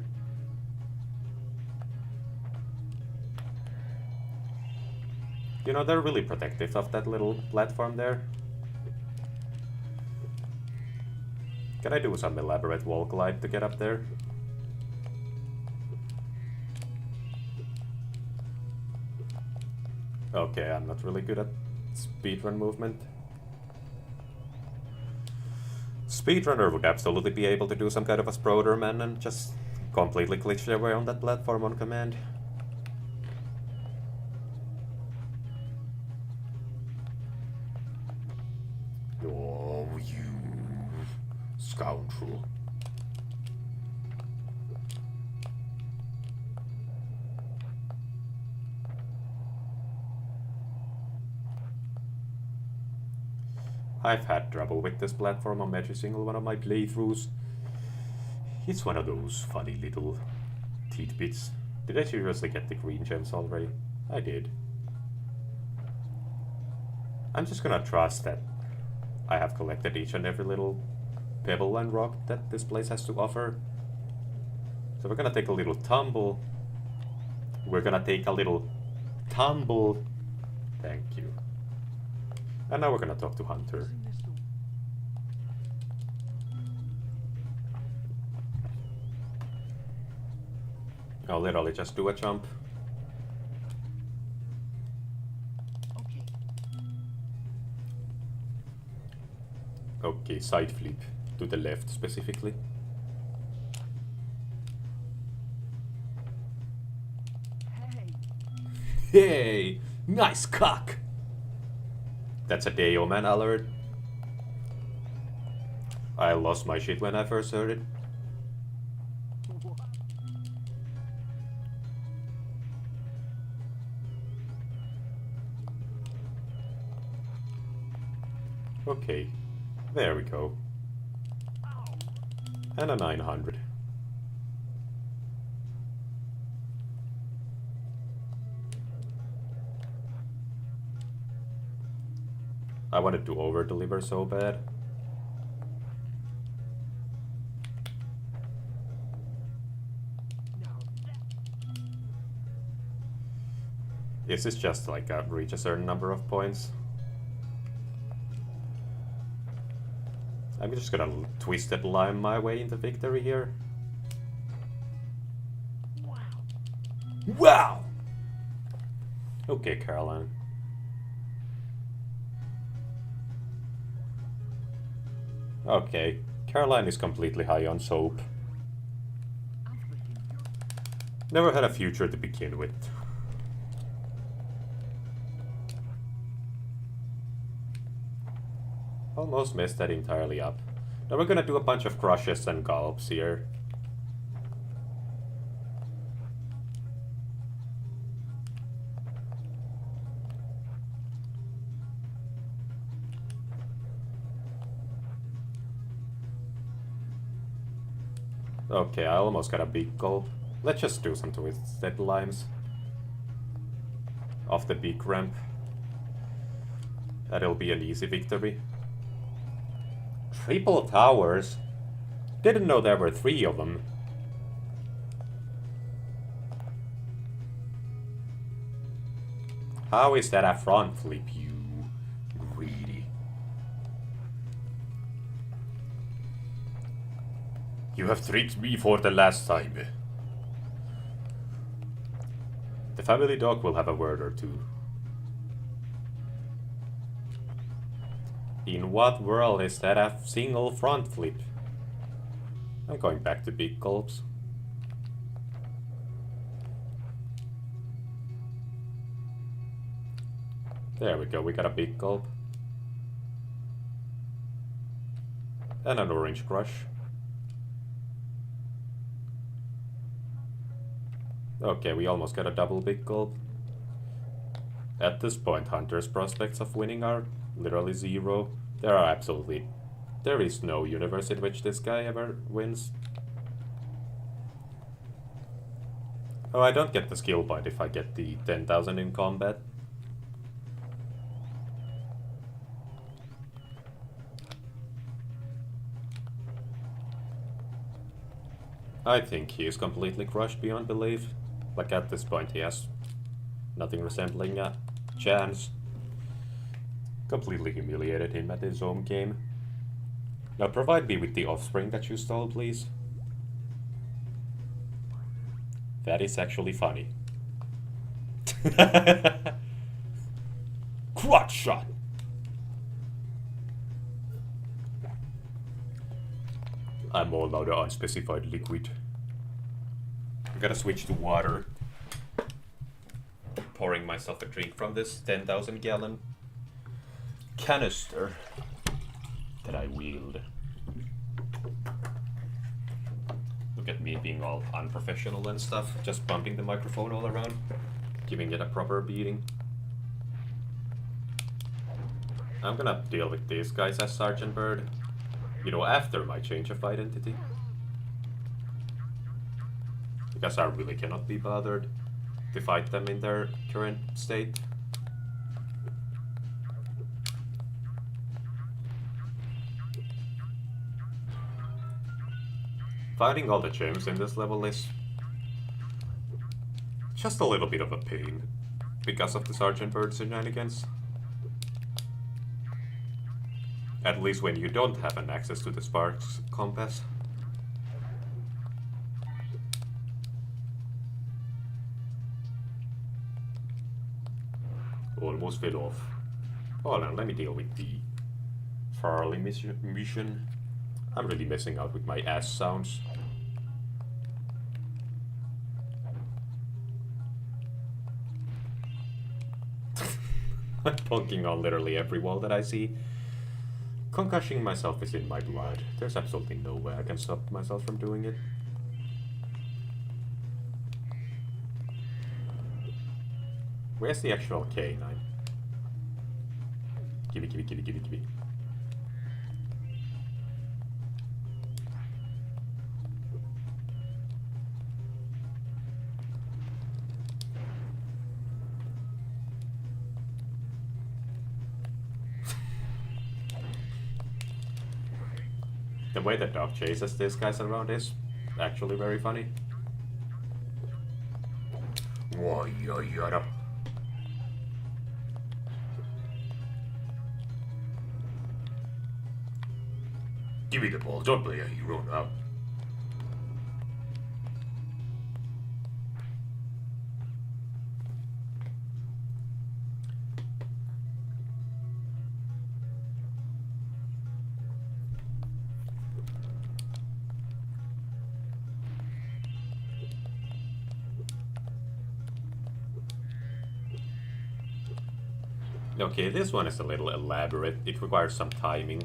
You know, they're really protective of that little platform there. Can I do some elaborate wall glide to get up there? Okay, I'm not really good at speedrun movement. Speedrunner would absolutely be able to do some kind of a Sproderman and just completely glitch their way on that platform on command. Oh, you scoundrel. I've had trouble with this platform on every single one of my playthroughs. It's one of those funny little tidbits. Did I seriously get the green gems already? I did. I'm just gonna trust that I have collected each and every little pebble and rock that this place has to offer. So we're gonna take a little tumble. We're gonna take a little tumble. Thank you. And now we're gonna talk to Hunter. I'll literally just do a jump. Okay. Okay, side flip. To the left specifically. Hey. Hey, nice cock. That's a Deo man alert. I lost my shit when I first heard it. What? Okay, there we go. Ow. And a 900. I wanted to over-deliver so bad. Now that. Is this just like reach a certain number of points? I'm just gonna twisted lime my way into victory here. Wow. Wow. Okay, Caroline. Okay, Caroline is completely high on soap. I'm thinking you're Never had a future to begin with. Almost messed that entirely up. Now we're gonna do a bunch of crushes and gallops here. Okay, I almost got a big goal. Let's just do some twisted limes. Off the big ramp. That'll be an easy victory. Triple towers? Didn't know there were 3 of them. How is that a front flip, you greedy? You have tricked me for the last time. The family dog will have a word or two. In what world is that a single front flip? I'm going back to big gulps. There we go, we got a big gulp. And an orange crush. Okay, we almost got a double big gulp. At this point, Hunter's prospects of winning are literally zero. There is no universe in which this guy ever wins. Oh, I don't get the skill point if I get the 10,000 in combat. I think he is completely crushed beyond belief. Like at this point he has nothing resembling a chance. Completely humiliated him at his own game. Now provide me with the offspring that you stole, please. That is actually funny. Crotch shot! I'm all out of unspecified liquid. I gotta switch to water. Pouring myself a drink from this 10,000 gallon canister that I wield. Look at me being all unprofessional and stuff, just bumping the microphone all around, giving it a proper beating. I'm gonna deal with these guys as Sergeant Bird. You know, after my change of identity. Because I really cannot be bothered to fight them in their current state. Finding all the gems in this level is just a little bit of a pain because of the Sergeant Bird shenanigans. At least when you don't have an access to the Sparks compass. Almost fell off. Hold on, let me deal with the Farley mission. I'm really messing out with my ass sounds. I'm bonking on literally every wall that I see. Concussing myself is in my blood. There's absolutely no way I can stop myself from doing it. Where's the actual K9? Gimme, gimme, gimme, gimme, gimme. The way the dog chases these guys around is actually very funny. Why, yada. Give me the ball, don't play a hero now. Okay, this one is a little elaborate. It requires some timing.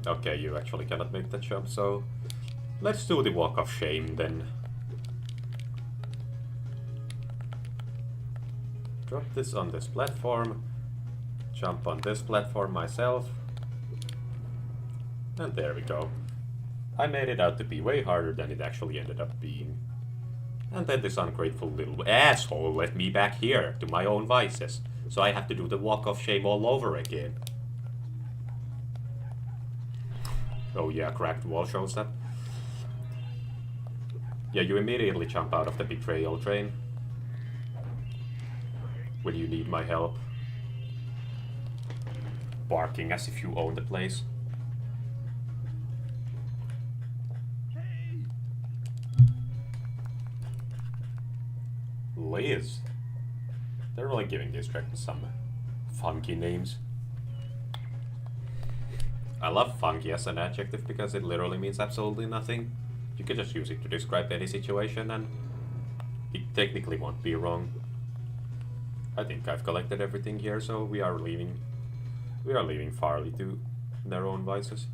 Okay, you actually cannot make the jump, so let's do the walk of shame then. Drop this on this platform, jump on this platform myself, and there we go. I made it out to be way harder than it actually ended up being. And then this ungrateful little asshole let me back here to my own vices, so I have to do the walk of shame all over again. Oh yeah, cracked wall shows up. Yeah, you immediately jump out of the betrayal train when you need my help. Barking as if you own the place. Liz. They're really giving these dragons some funky names. I love funky as an adjective because it literally means absolutely nothing. You can just use it to describe any situation and it technically won't be wrong. I think I've collected everything here, so we are leaving Farley to their own vices.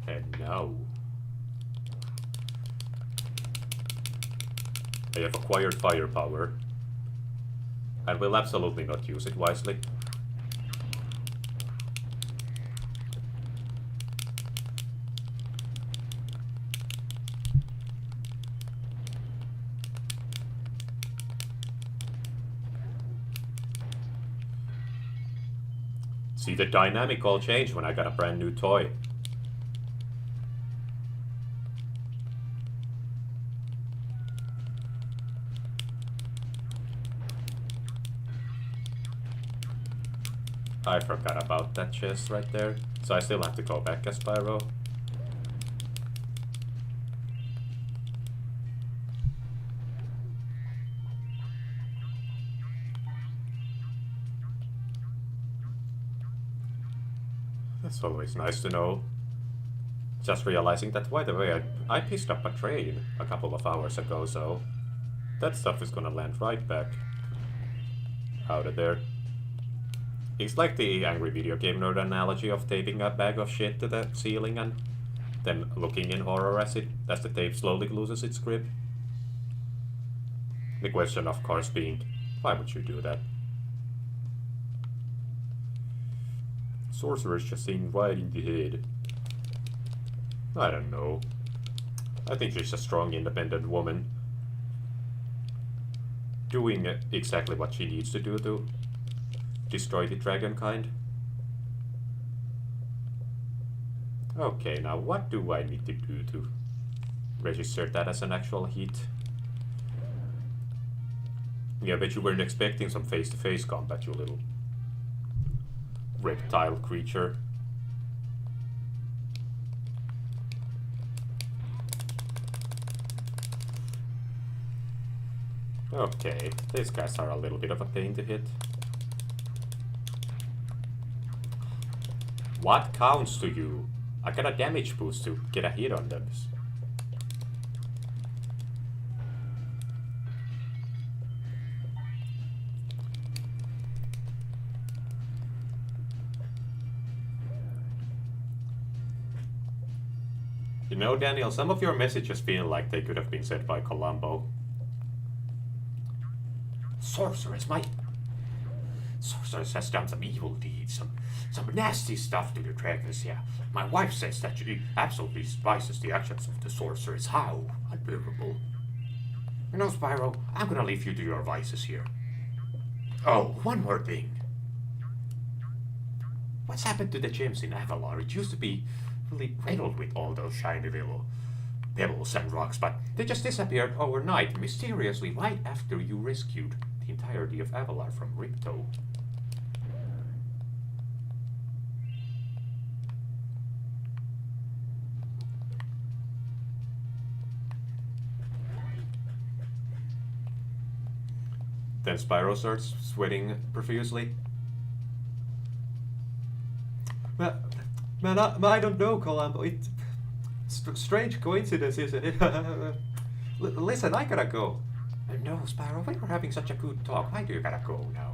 And now I have acquired firepower and will absolutely not use it wisely. See, the dynamic all changed when I got a brand new toy. I forgot about that chest right there, so I still have to go back as Spyro. That's always nice to know. Just realizing that, by the way, I pissed up a train a couple of hours ago, so that stuff is gonna land right back out of there. It's like the angry video game nerd analogy of taping a bag of shit to the ceiling and then looking in horror as the tape slowly loses its grip. The question, of course, being, why would you do that? Sorcerer's just aimed right in the head. I don't know. I think she's a strong, independent woman, doing exactly what she needs to do to destroy the dragon kind. Okay, now what do I need to do to register that as an actual hit? Yeah, I bet you weren't expecting some face-to-face combat, you little reptile creature. Okay, these guys are a little bit of a pain to hit. What counts to you? I got a damage boost to get a hit on them. You know, Daniel, some of your messages feel like they could have been said by Columbo. Sorceress has done some evil deeds, some nasty stuff to the dragons, yeah. My wife says that she absolutely despises the actions of the sorceress. How unbearable. You know, Spyro, I'm gonna leave you to your vices here. Oh, one more thing. What's happened to the gems in Avalar? It used to be really riddled with all those shiny little pebbles and rocks, but they just disappeared overnight, mysteriously, right after you rescued the entirety of Avalar from Ripto. Then Spyro starts sweating profusely. Man, I don't know, Columbo. It's strange coincidence, isn't it? Listen, I gotta go. No, Spyro, we were having such a good talk. Why do you gotta go now?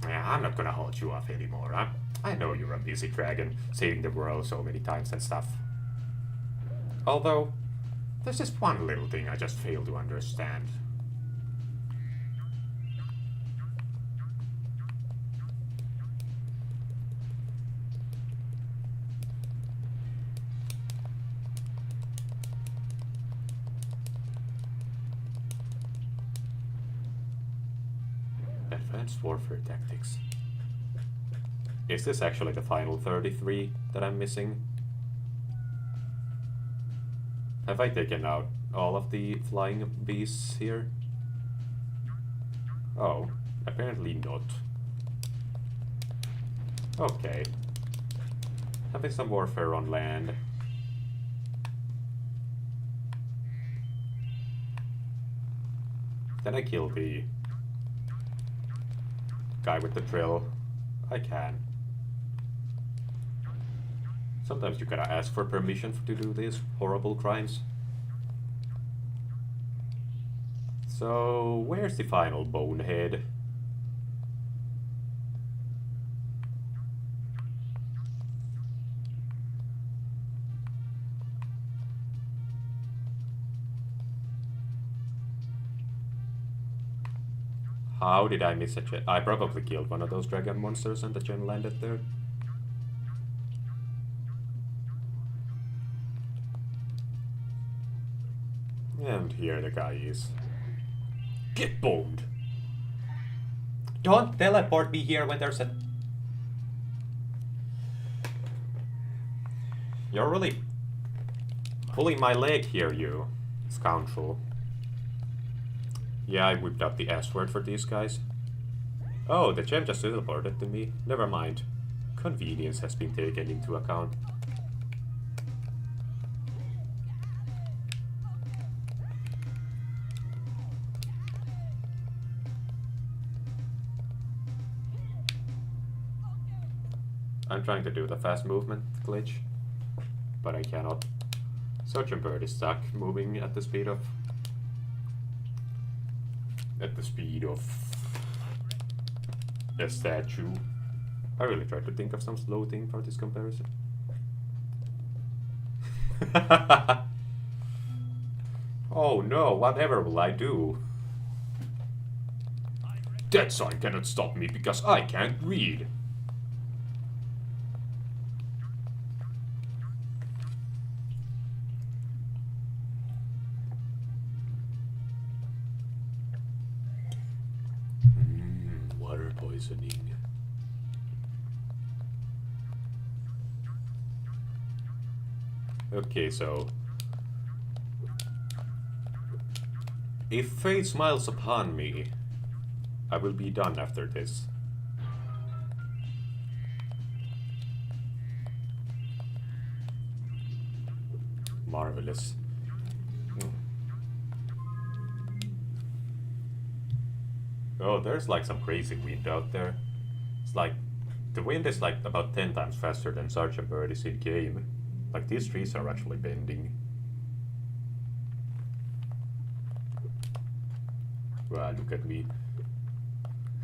Yeah, I'm not gonna hold you off anymore. I know you're a busy dragon, saving the world so many times and stuff. Although, there's just one little thing I just fail to understand. Advanced warfare tactics. Is this actually the final 33 that I'm missing? Have I taken out all of the flying beasts here? Oh, apparently not. Okay. Having some warfare on land. Can I kill the guy with the drill? I can. Sometimes you gotta ask for permission to do these horrible crimes. So, where's the final bonehead? How did I miss a gem? I probably killed one of those dragon monsters and the gem landed there. And here the guy is. Get boned! Don't teleport me here when there's a... You're really pulling my leg here, you scoundrel. Yeah, I whipped out the S word for these guys. Oh, the gem just teleported to me. Never mind. Convenience has been taken into account. I'm trying to do the fast movement glitch, but I cannot. Such a bird is stuck moving at the speed of... a statue. I really tried to think of some slow thing for this comparison. Oh no, whatever will I do? That sign cannot stop me because I can't read. Water poisoning. Okay, so if fate smiles upon me, I will be done after this. Marvelous. Oh, there's like some crazy wind out there. It's like, the wind is like about 10 times faster than Sergeant Bird is in game. Like these trees are actually bending. Wow, look at me.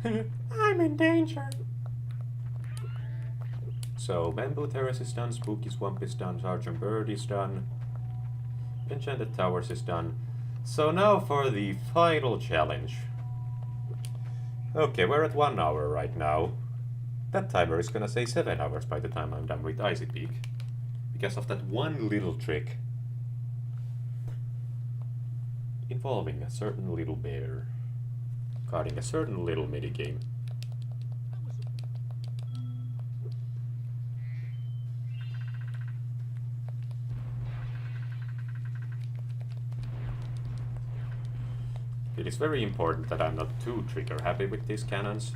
I'm in danger. So, Bamboo Terrace is done, Spooky Swamp is done, Sergeant Bird is done, Enchanted Towers is done. So now for the final challenge. Okay, we're at 1 hour right now. That timer is gonna say 7 hours by the time I'm done with Icy Peak. Because of that one little trick. Involving a certain little bear. Guarding a certain little minigame. It is very important that I'm not too trigger happy with these cannons.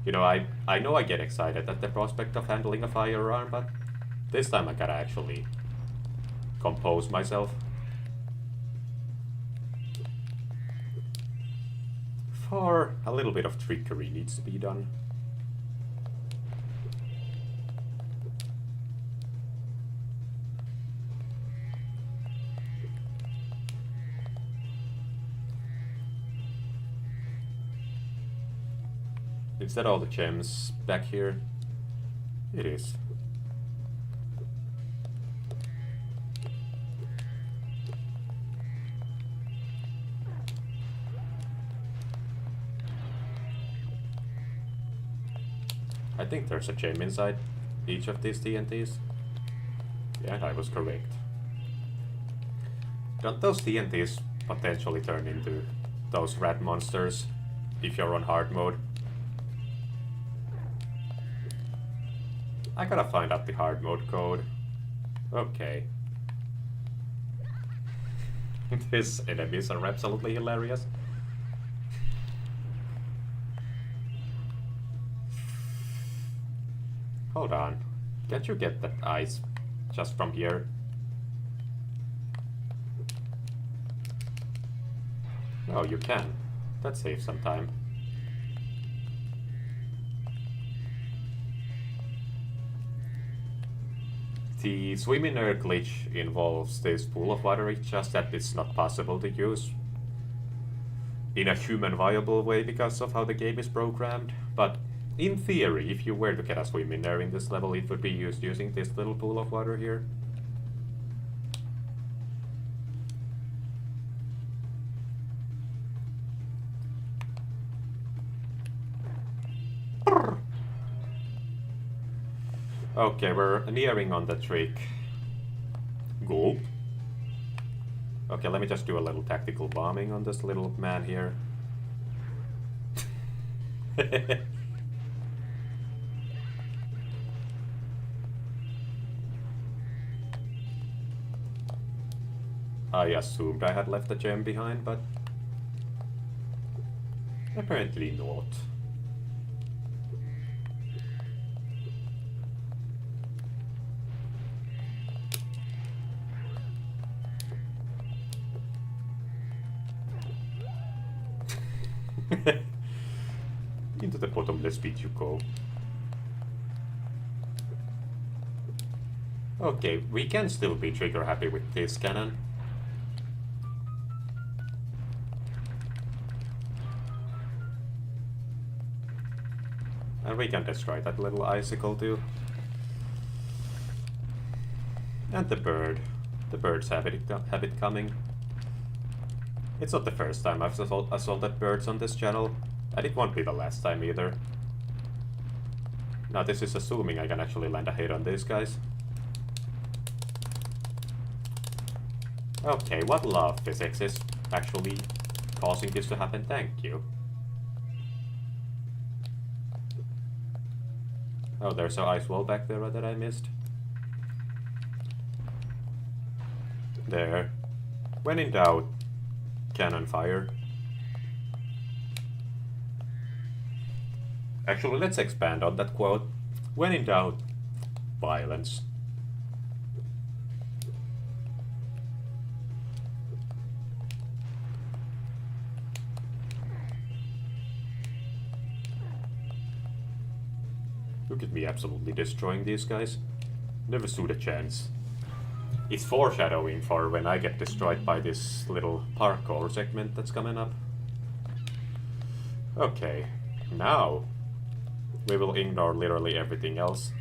You know, I know I get excited at the prospect of handling a firearm, but this time I gotta actually compose myself. For a little bit of trickery needs to be done. Is that all the gems back here? It is. I think there's a gem inside each of these TNTs. Yeah, I was correct. Don't those TNTs potentially turn into those rat monsters if you're on hard mode? I gotta find out the hard mode code. Okay. These enemies are absolutely hilarious. Hold on. Can't you get that ice just from here? No, you can. That saves some time. The swimming air glitch involves this pool of water, it's just that it's not possible to use in a human viable way because of how the game is programmed. But in theory, if you were to get a swimming air in this level, it would be used using this little pool of water here. Okay, we're nearing on the trick. Go. Okay, let me just do a little tactical bombing on this little man here. I assumed I had left a gem behind, but apparently not. Into the bottomless pit you go. Okay, we can still be trigger happy with this cannon. And we can destroy that little icicle too. And the bird. The birds have it coming. It's not the first time I've assaulted birds on this channel, and it won't be the last time either. Now this is assuming I can actually land a hit on these guys. Okay, what law of physics is actually causing this to happen? Thank you. Oh, there's an ice wall back there that I missed. There. When in doubt, cannon fire. Actually, let's expand on that quote. When in doubt, violence. Look at me absolutely destroying these guys. Never stood a chance. It's foreshadowing for when I get destroyed by this little parkour segment that's coming up. Okay, now we will ignore literally everything else.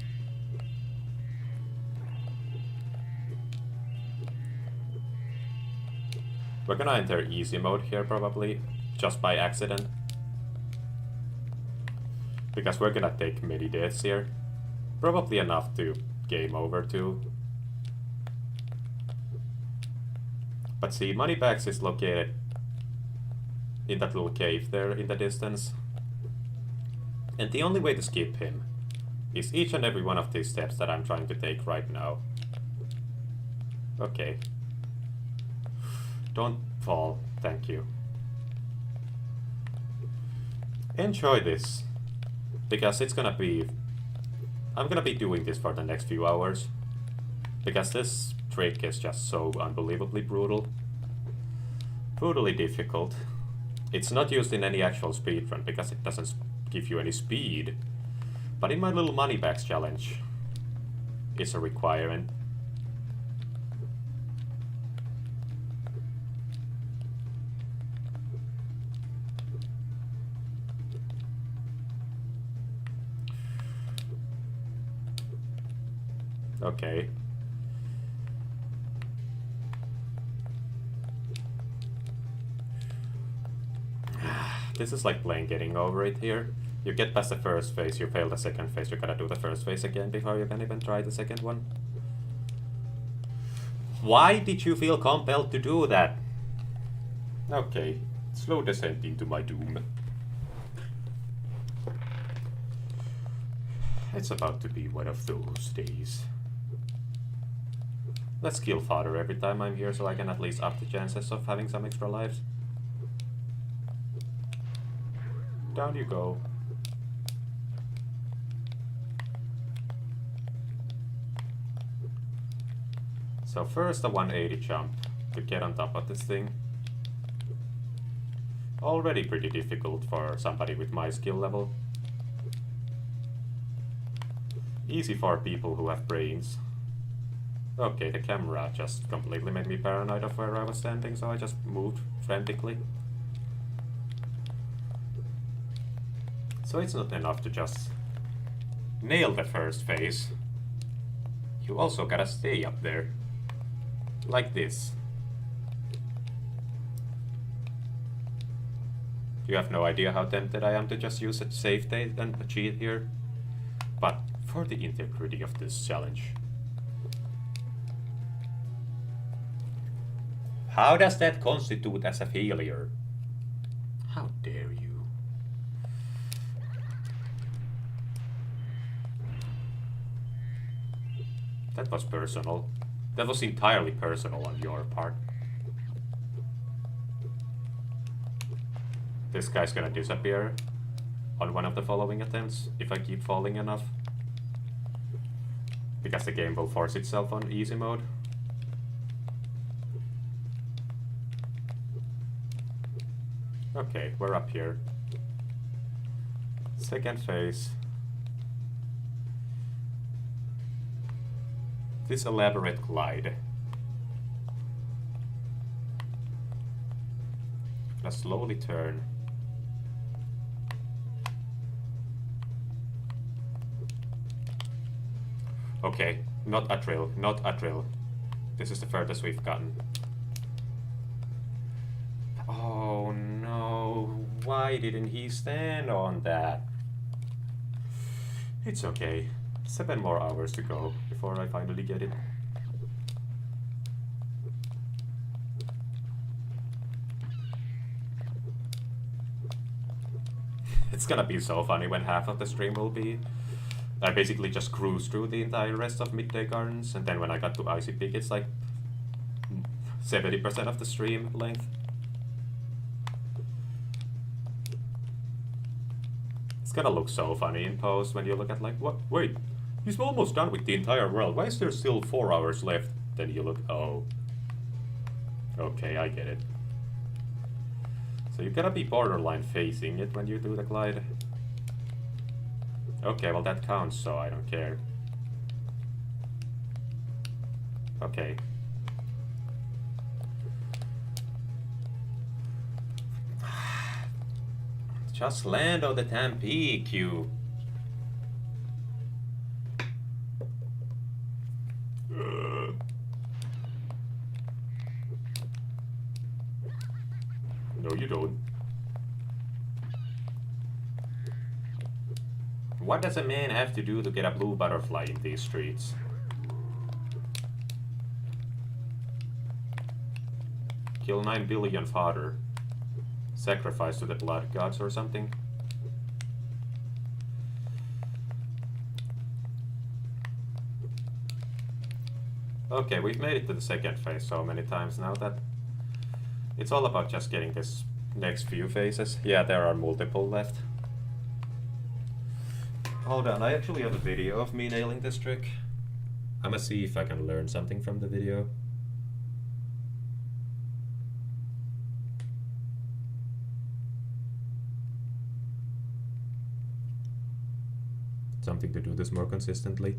We're gonna enter easy mode here probably, just by accident. Because we're gonna take many deaths here. Probably enough to game over too. But see, Moneybags is located in that little cave there in the distance. And the only way to skip him is each and every one of these steps that I'm trying to take right now. Okay. Don't fall, thank you. Enjoy this, because it's gonna be... I'm gonna be doing this for the next few hours, because this trick is just so unbelievably brutal. Brutally difficult. It's not used in any actual speedrun because it doesn't give you any speed. But in my little Moneybags challenge, it's a requirement. Okay. This is like playing Getting Over It here. You get past the first phase, you fail the second phase, you gotta do the first phase again before you can even try the second one. Why did you feel compelled to do that? Okay, slow descent into my doom. It's about to be one of those days. Let's kill fodder every time I'm here so I can at least up the chances of having some extra lives. Down you go. So first a 180 jump to get on top of this thing. Already pretty difficult for somebody with my skill level. Easy for people who have brains. Okay, the camera just completely made me paranoid of where I was standing, so I just moved frantically. So it's not enough to just nail the first phase. You also gotta stay up there. Like this. You have no idea how tempted I am to just use a save state and cheat here. But for the integrity of this challenge. How does that constitute as a failure? How dare you? That was personal. That was entirely personal on your part. This guy's gonna disappear on one of the following attempts if I keep falling enough. Because the game will force itself on easy mode. Okay, we're up here. Second phase. This elaborate glide. Gonna slowly turn. Okay, not a drill, not a drill. This is the furthest we've gotten. Oh no, why didn't he stand on that? It's okay. 7 more hours to go before I finally get it. It's gonna be so funny when half of the stream will be. I basically just cruised through the entire rest of Midday Gardens, and then when I got to Icy Peak, it's like 70% of the stream length. It's gonna look so funny in post when you look at like, what? Wait, he's almost done with the entire world. Why is there still 4 hours left? Then you look, oh. Okay, I get it. So you gotta be borderline facing it when you do the glide. Okay, well that counts, so I don't care. Okay. Just land on the damn peak, you. No, you don't. What does a man have to do to get a blue butterfly in these streets? Kill 9 billion fodder. Sacrifice to the blood gods or something? Okay, we've made it to the second phase so many times now that it's all about just getting this next few phases. Yeah, there are multiple left. Hold on, I actually have a video of me nailing this trick. I'ma see if I can learn something from the video. Something to do this more consistently.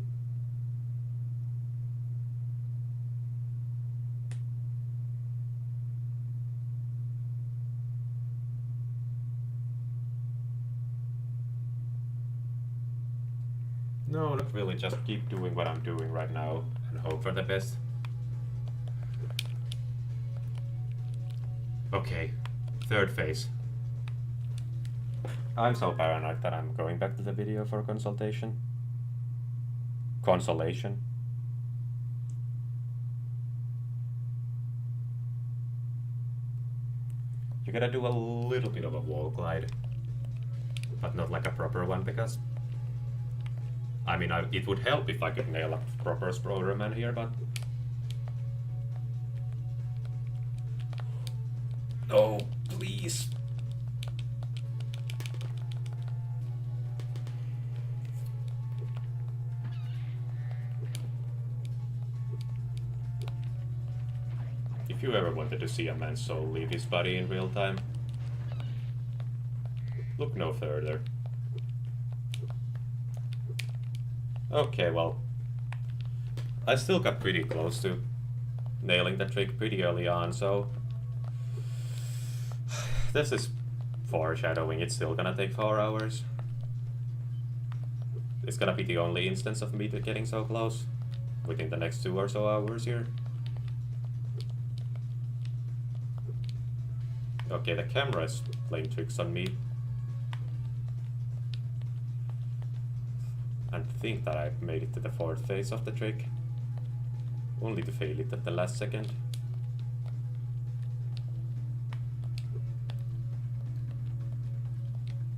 No, not really, just keep doing what I'm doing right now and hope for the best. Okay, third phase. I'm so paranoid that I'm going back to the video for consultation. Consolation. You gotta do a little bit of a wall glide, but not like a proper one because I mean, it would help if I could nail a proper Spyro here, but oh, please. If you ever wanted to see a man's soul leave his body in real time, Look no further. Okay, well, I still got pretty close to nailing the trick pretty early on, so this is foreshadowing. It's still gonna take 4 hours. It's gonna be the only instance of me getting so close within the next 2 or so hours here. Okay, the camera is playing tricks on me. And think that I've made it to the 4th phase of the trick. Only to fail it at the last second.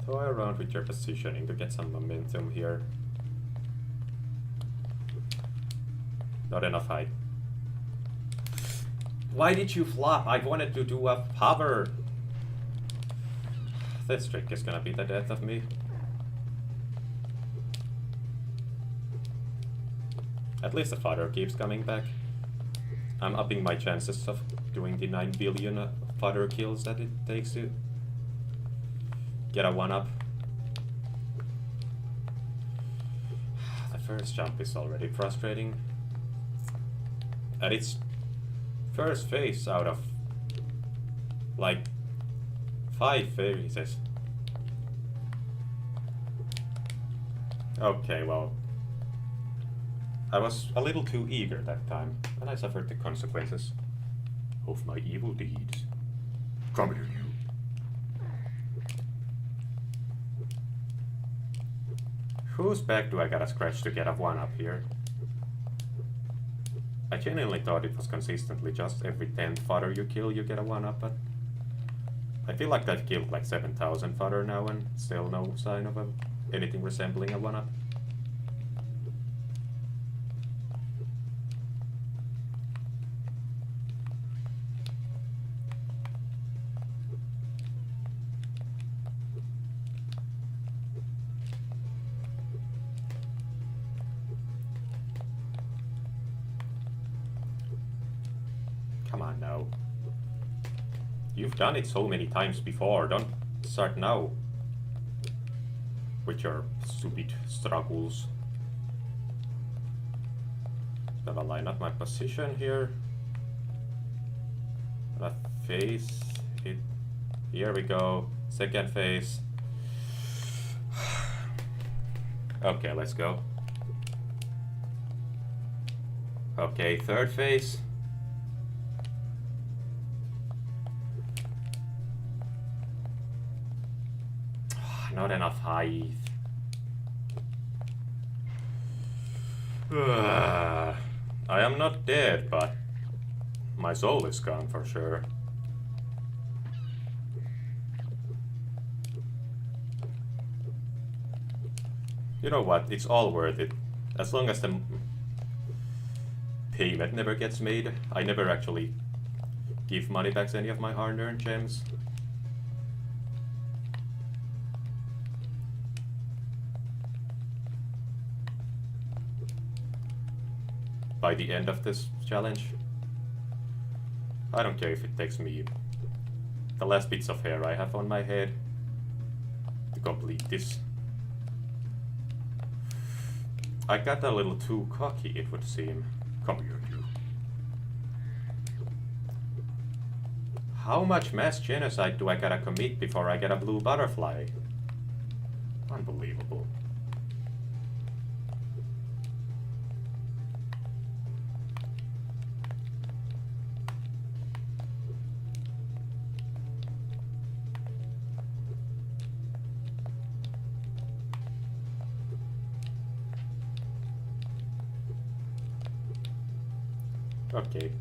Toy around with your positioning to get some momentum here. Not enough height. Why did you flop? I wanted to do a hover. This trick is gonna be the death of me. At least the fodder keeps coming back. I'm upping my chances of doing the 9 billion fodder kills that it takes to get a 1-up. The first jump is already frustrating. And it's first phase out of like 5 phases. Okay, well, I was a little too eager that time, and I suffered the consequences of my evil deeds. Come here, you. Whose back do I gotta scratch to get a 1-up here? I genuinely thought it was consistently just every 10th fodder you kill you get a 1-up, but I feel like I've killed like 7,000 fodder now and still no sign of anything resembling a 1-up. Come on now. You've done it so many times before, don't start now with your stupid struggles. Gonna line up my position here. Gonna face it. Here we go. Second phase. Okay, let's go. Okay, third phase. Not enough height. I am not dead, but my soul is gone for sure. You know what? It's all worth it. As long as the payment never gets made. I never actually give Moneybags any of my hard-earned gems. By the end of this challenge, I don't care if it takes me the last bits of hair I have on my head to complete this. I got a little too cocky, it would seem. Come here, you. How much mass genocide do I gotta commit before I get a blue butterfly? Unbelievable. Okay.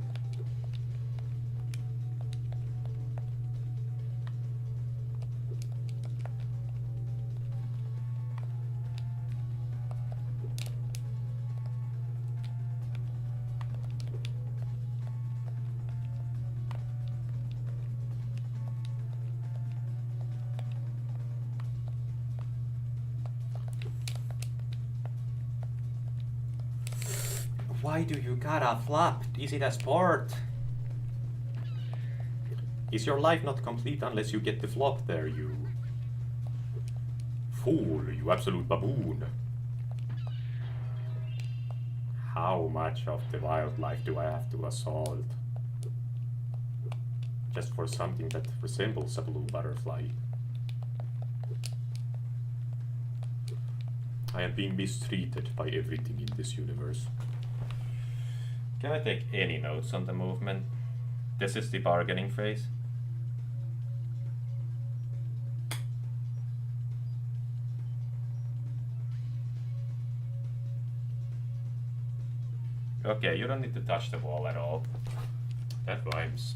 Why do you gotta flop? Is it a sport? Is your life not complete unless you get the flop there, you? Fool, you absolute baboon. How much of the wildlife do I have to assault? Just for something that resembles a blue butterfly. I am being mistreated by everything in this universe. Can I take any notes on the movement? This is the bargaining phase. Okay, you don't need to touch the wall at all. That rhymes.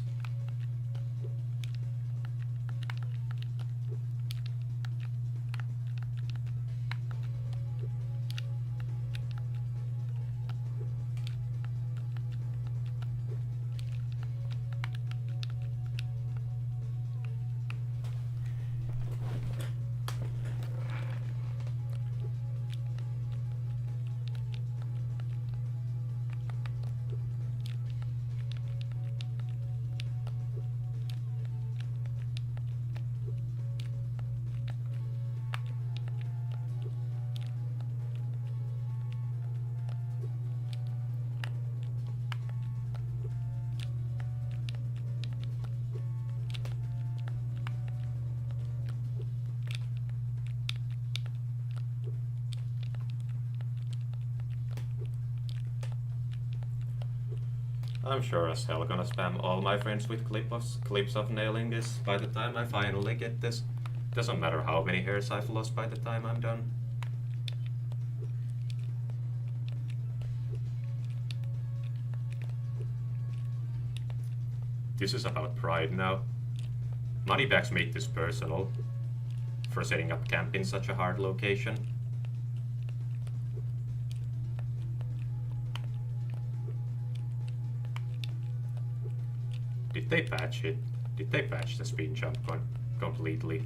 I'm sure as hell gonna spam all my friends with clips of nailing this by the time I finally get this. Doesn't matter how many hairs I've lost by the time I'm done. This is about pride now. Moneybags made this personal for setting up camp in such a hard location. Did they patch it? Did they patch the spin jump completely?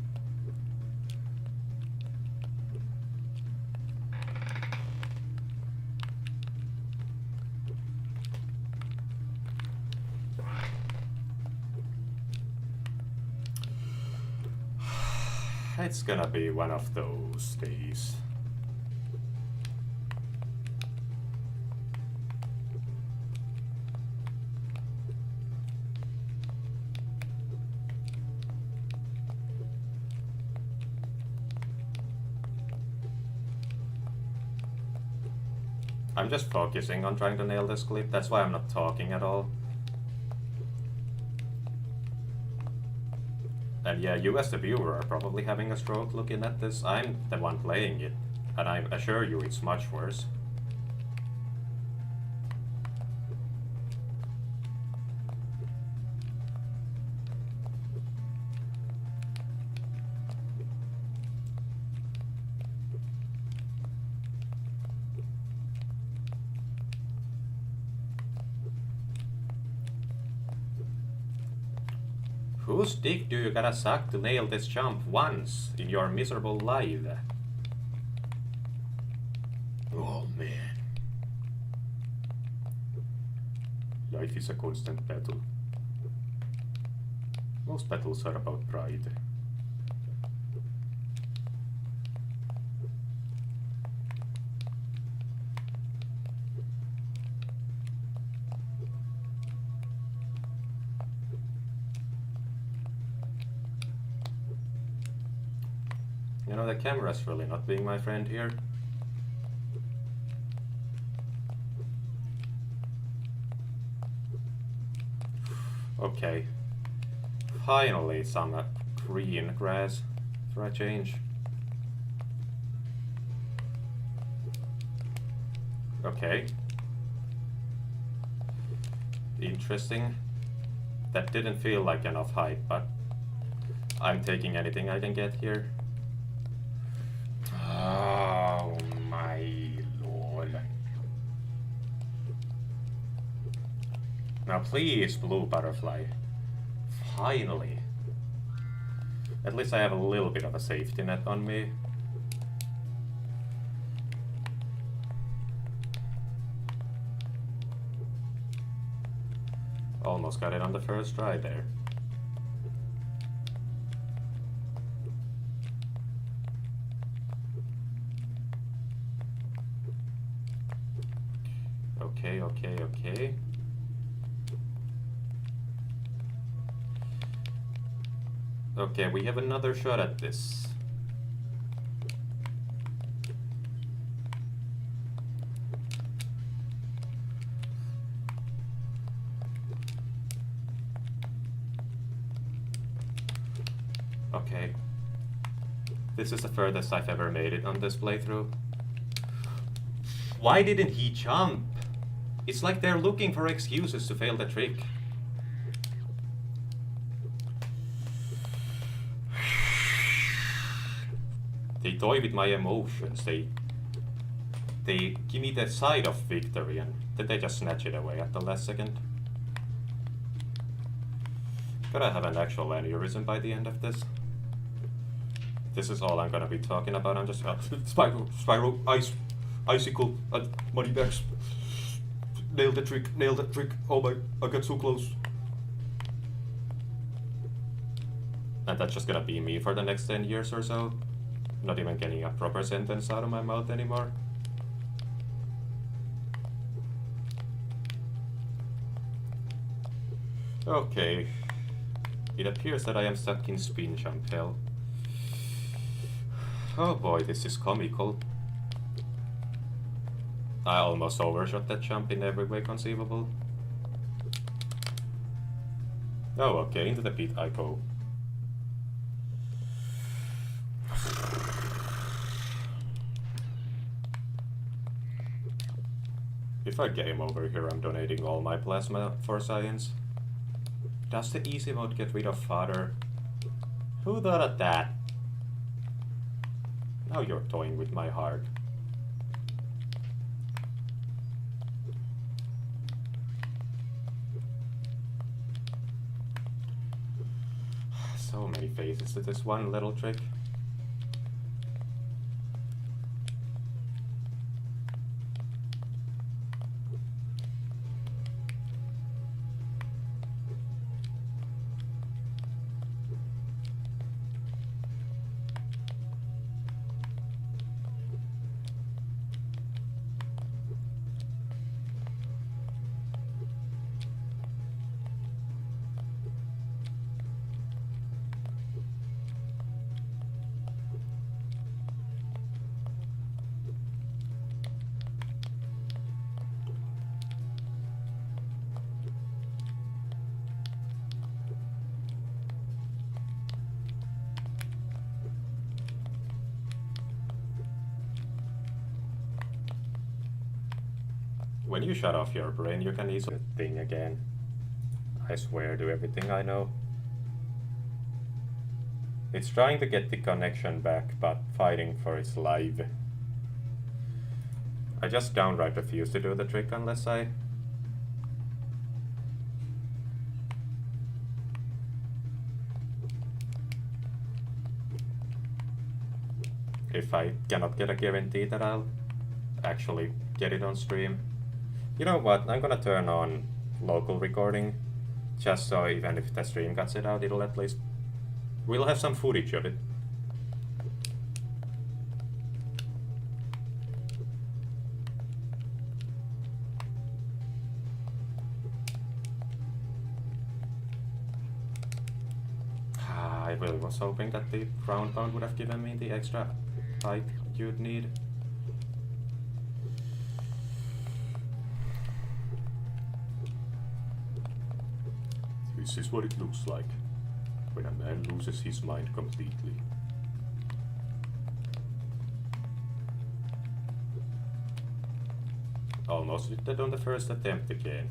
It's gonna be one of those days. I'm just focusing on trying to nail this clip, that's why I'm not talking at all. And yeah, you as the viewer are probably having a stroke looking at this. I'm the one playing it, and I assure you it's much worse. Whose dick do you gotta suck to nail this jump once in your miserable life? Oh man. Life is a constant battle. Most battles are about pride. You know, the camera's really not being my friend here. Okay. Finally some green grass for a change. Okay. Interesting. That didn't feel like enough height, but I'm taking anything I can get here. Oh my lord. Now please, blue butterfly. Finally. At least I have a little bit of a safety net on me. Almost got it on the first try there. Okay, okay, okay. Okay, we have another shot at this. Okay. This is the furthest I've ever made it on this playthrough. Why didn't he jump? It's like they're looking for excuses to fail the trick. They toy with my emotions. They give me the side of victory and then they just snatch it away at the last second. Gotta have an actual aneurysm by the end of this. This is all I'm gonna be talking about. I'm just Spyro, icicle, Moneybags. Nailed the trick. Oh my, I got so close. And that's just gonna be me for the next 10 years or so. Not even getting a proper sentence out of my mouth anymore. Okay. It appears that I am stuck in spin jump hell. Oh boy, this is comical. I almost overshot that jump in every way conceivable. Oh, okay, into the pit I go. If I game over here, I'm donating all my plasma for science. Does the easy mode get rid of fodder? Who thought of that? Now you're toying with my heart. So many phases to this one little trick. When you shut off your brain, you can easily thing again. I swear to everything I know. It's trying to get the connection back, but fighting for its life. I just downright refuse to do the trick unless I... If I cannot get a guarantee that I'll actually get it on stream. You know what, I'm gonna turn on local recording, just so even if the stream cuts it out, it'll at least... We'll have some footage of it. I really was hoping that the ground pound would have given me the extra height you'd need. This is what it looks like when a man loses his mind completely. Almost did that on the first attempt again.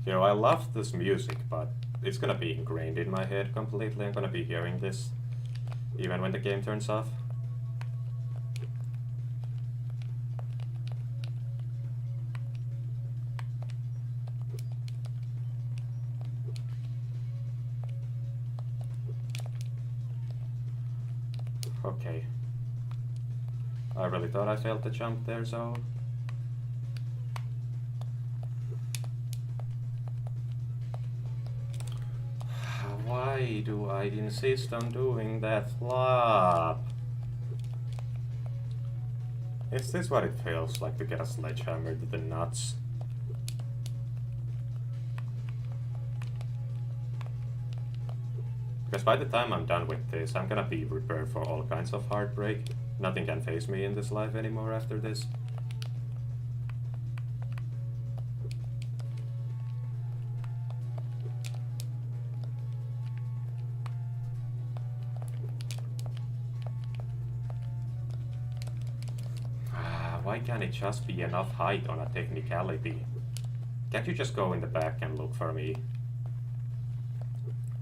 You know, I love this music, but it's gonna be ingrained in my head completely. I'm gonna be hearing this even when the game turns off. Okay. I really thought I failed the jump there, so... Why do I insist on doing that flop? Is this what it feels like to get a sledgehammer to the nuts? Because by the time I'm done with this, I'm gonna be prepared for all kinds of heartbreak. Nothing can faze me in this life anymore after this. Why can't it just be enough height on a technicality? Can't you just go in the back and look for me?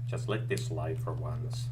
Just let this slide for once.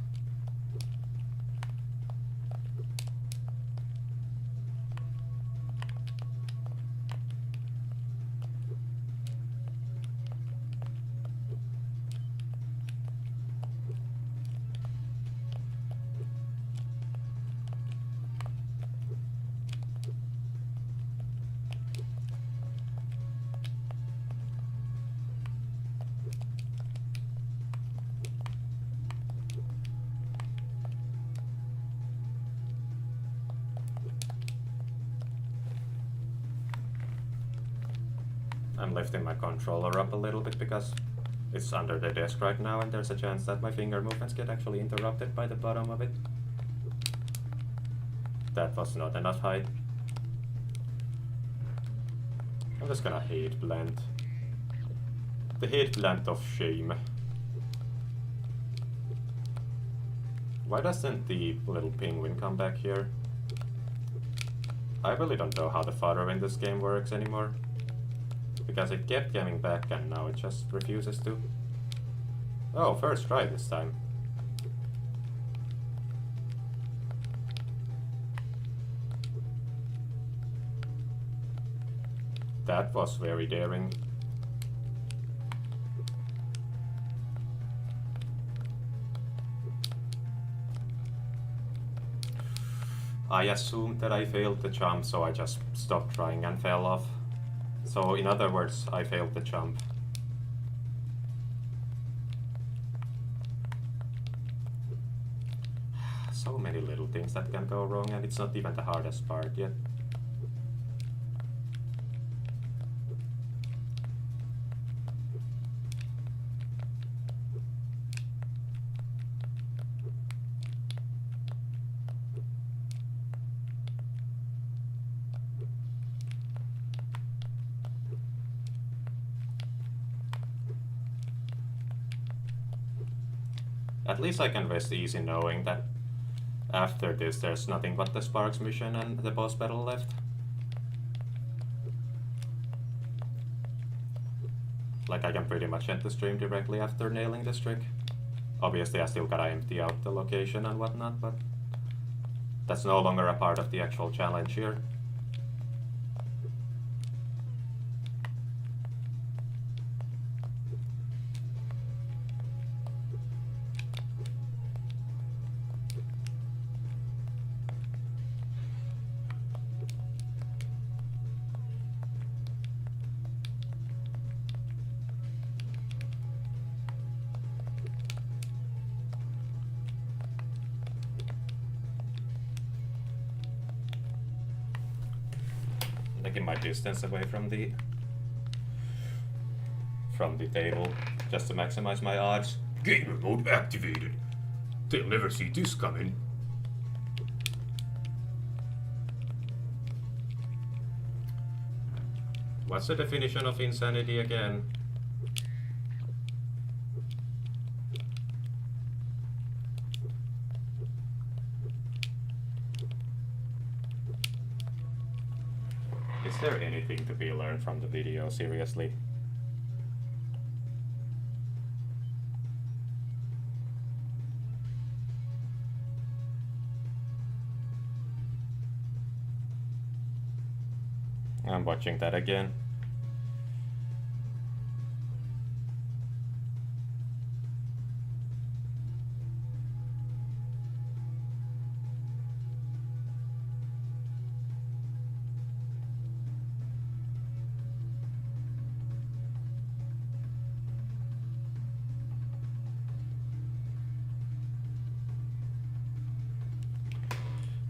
I'm lifting my controller up a little bit because it's under the desk right now and there's a chance that my finger movements get actually interrupted by the bottom of it. That was not enough height. I'm just gonna hate blend. The hate blend of shame. Why doesn't the little penguin come back here? I really don't know how the fodder in this game works anymore. Because it kept coming back and now it just refuses to. Oh, first try this time. That was very daring. I assumed that I failed the jump, so I just stopped trying and fell off. So, in other words, I failed the jump. So many little things that can go wrong, and it's not even the hardest part yet. At least I can rest easy knowing that after this there's nothing but the Sparks mission and the boss battle left. Like I can pretty much end the stream directly after nailing this trick. Obviously I still gotta empty out the location and whatnot, but that's no longer a part of the actual challenge here. Taking my distance away from the table just to maximize my odds. Gamer mode activated. They'll never see this coming. What's the definition of insanity again? Is there anything to be learned from the video, seriously? I'm watching that again.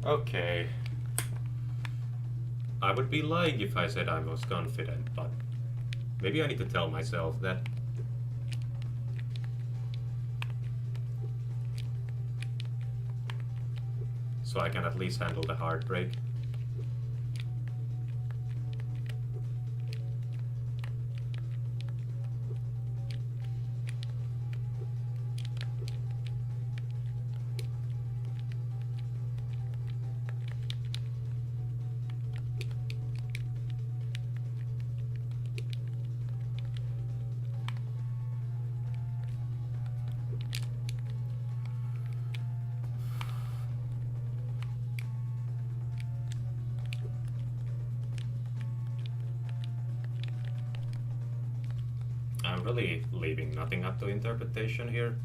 Okay. I would be lying if I said I was confident, but maybe I need to tell myself that. So I can at least handle the heartbreak. I'm really leaving nothing up to interpretation here.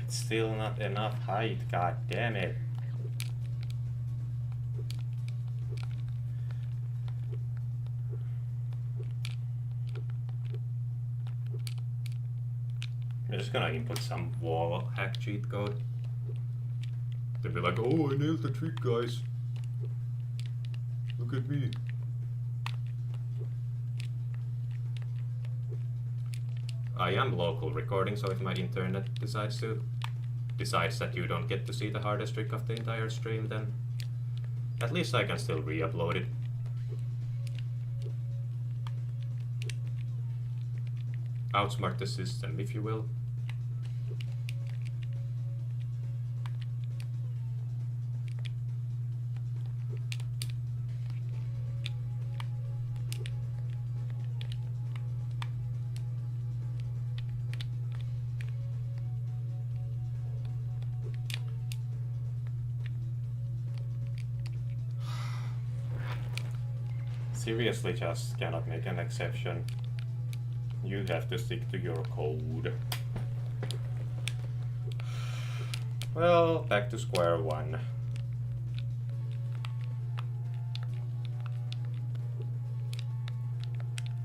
It's still not enough height, god damn it. I'm just gonna input some wall hack cheat code. They'll be like, oh, I nailed the trick, guys. Look at me. I am local recording, so if my internet decides that you don't get to see the hardest trick of the entire stream, then at least I can still re-upload it. Outsmart the system, if you will. Seriously, just cannot make an exception. You have to stick to your code. Well, back to square one.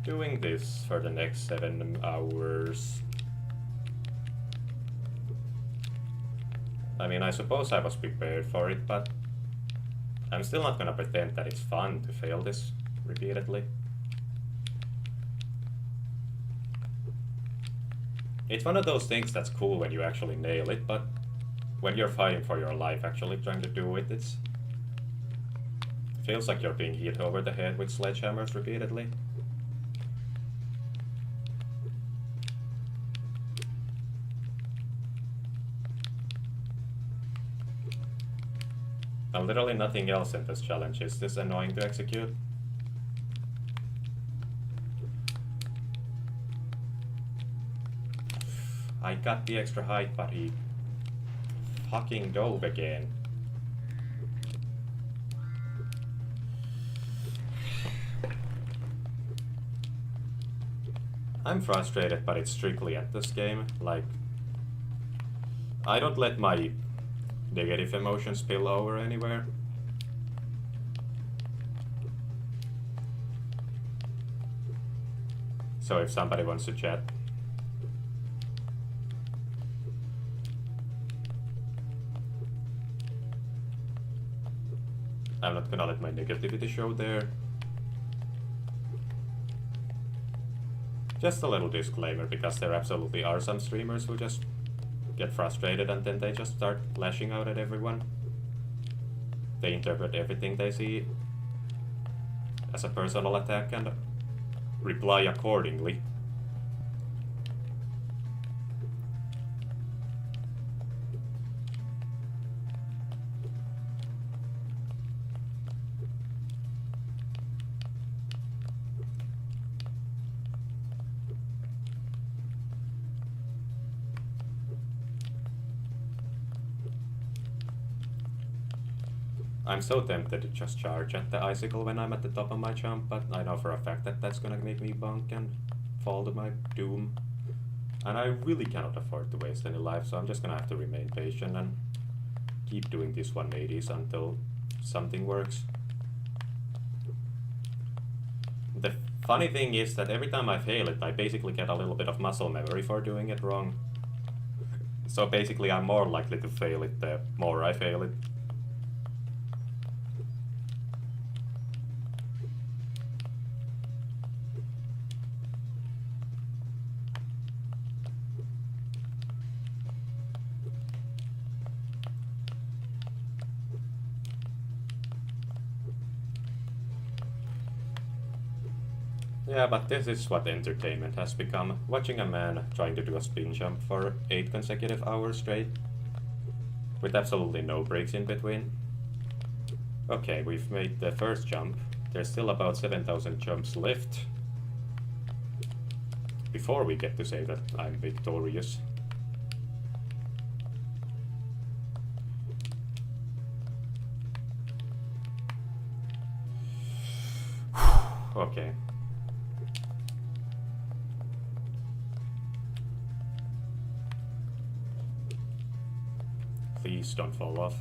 Doing this for the next 7 hours. I mean, I suppose I was prepared for it, but I'm still not gonna pretend that it's fun to fail this repeatedly. It's one of those things that's cool when you actually nail it, but when you're fighting for your life actually trying to do it, it feels like you're being hit over the head with sledgehammers repeatedly. And literally nothing else in this challenge is this annoying to execute. I got the extra height, but he fucking dove again. I'm frustrated, but it's strictly at this game. Like, I don't let my negative emotions spill over anywhere. So if somebody wants to chat, I'm not gonna let my negativity show there. Just a little disclaimer, because there absolutely are some streamers who just get frustrated and then they just start lashing out at everyone. They interpret everything they see as a personal attack and reply accordingly. I'm so tempted to just charge at the icicle when I'm at the top of my jump, but I know for a fact that that's gonna make me bunk and fall to my doom. And I really cannot afford to waste any life, so I'm just gonna have to remain patient and keep doing these 180s until something works. The Funny thing is that every time I fail it, I basically get a little bit of muscle memory for doing it wrong. So basically I'm more likely to fail it the more I fail it. Yeah, but this is what entertainment has become. Watching a man trying to do a spin jump for 8 consecutive hours straight. With absolutely no breaks in between. Okay, we've made the first jump. There's still about 7,000 jumps left. Before we get to say that I'm victorious. Okay. Please don't fall off.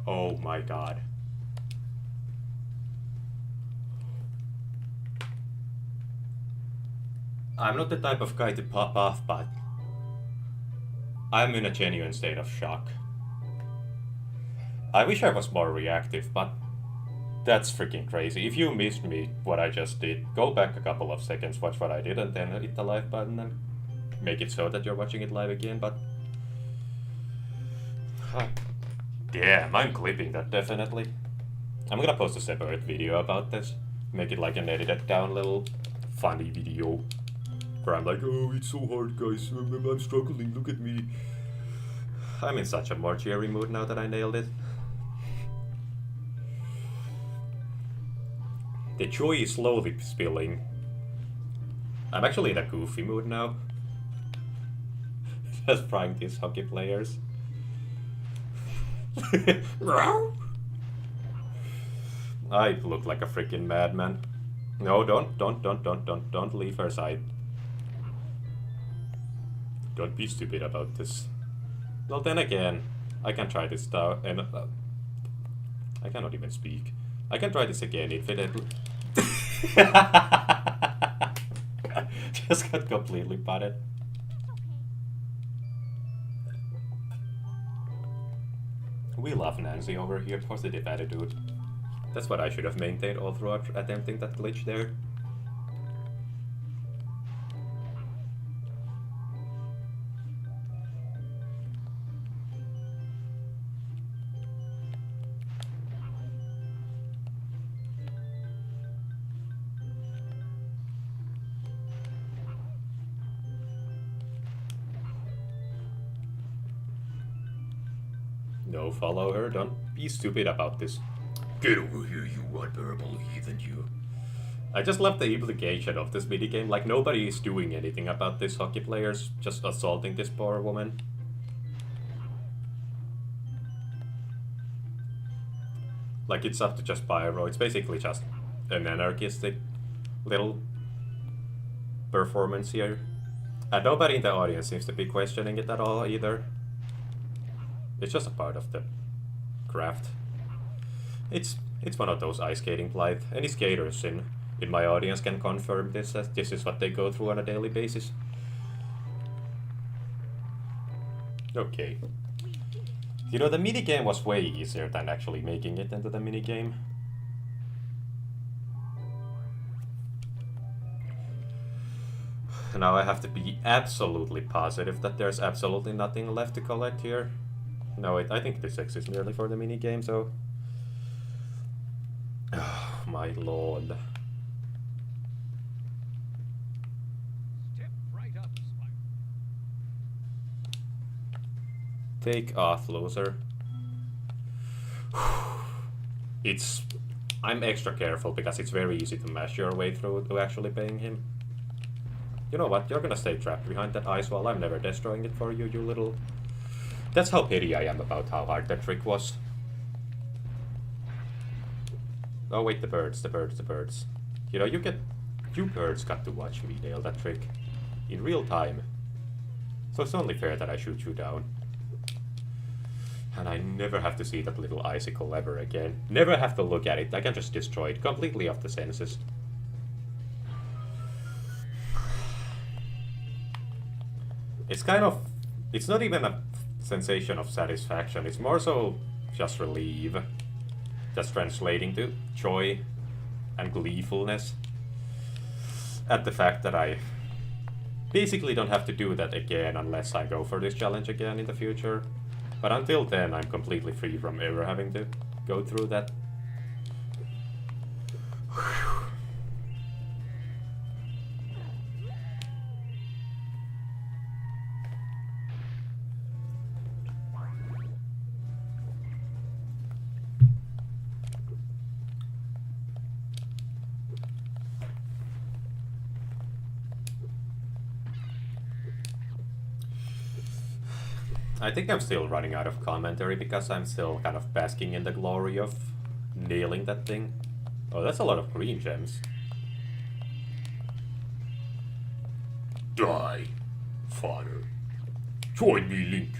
Oh my god. I'm not the type of guy to pop off, but I'm in a genuine state of shock. I wish I was more reactive, but that's freaking crazy. If you missed me, what I just did, go back a couple of seconds, watch what I did, and then hit the live button and make it so that you're watching it live again, but... Damn, I'm clipping that definitely. I'm gonna post a separate video about this. Make it like an edited down little funny video. Where I'm like, oh, it's so hard, guys, I'm struggling, look at me. I'm in such a more cheery mood now that I nailed it. The joy is slowly spilling. I'm actually in a goofy mood now. Just prank these hockey players. I look like a freaking madman. No, don't leave her side. Don't be stupid about this. Well, then again, I can try this now, and I cannot even speak. I can try this again if it... Just got completely butted. We love Nancy over here, positive attitude. That's what I should have maintained all throughout attempting that glitch there. No, follow her, don't be stupid about this. Get over here, you unbearable heathen, you. I just love the implication of this minigame, like nobody is doing anything about this hockey players, just assaulting this poor woman. Like it's up to just Spyro, it's basically just an anarchistic little performance here. And nobody in the audience seems to be questioning it at all either. It's just a part of the craft. It's one of those ice skating blight. Any skaters in my audience can confirm this, as this is what they go through on a daily basis. Okay. You know, the minigame was way easier than actually making it into the minigame. Now I have to be absolutely positive that there's absolutely nothing left to collect here. No, I think this exists merely for the minigame, so... Oh, my lord. Step right up, Spyro. Take off, loser. I'm extra careful because it's very easy to mash your way through to actually paying him. You know what? You're gonna stay trapped behind that ice wall. I'm never destroying it for you, you little... That's how petty I am about how hard that trick was. Oh wait, the birds. You know, you birds got to watch me nail that trick. In real time. So it's only fair that I shoot you down. And I never have to see that little icicle ever again. Never have to look at it. I can just destroy it completely off the senses. It's kind of... It's not even a sensation of satisfaction. It's more so just relief. Just translating to joy and gleefulness at the fact that I basically don't have to do that again unless I go for this challenge again in the future. But until then, I'm completely free from ever having to go through that. I think I'm still running out of commentary because I'm still kind of basking in the glory of nailing that thing. Oh, that's a lot of green gems. Die, father. Join me, Link,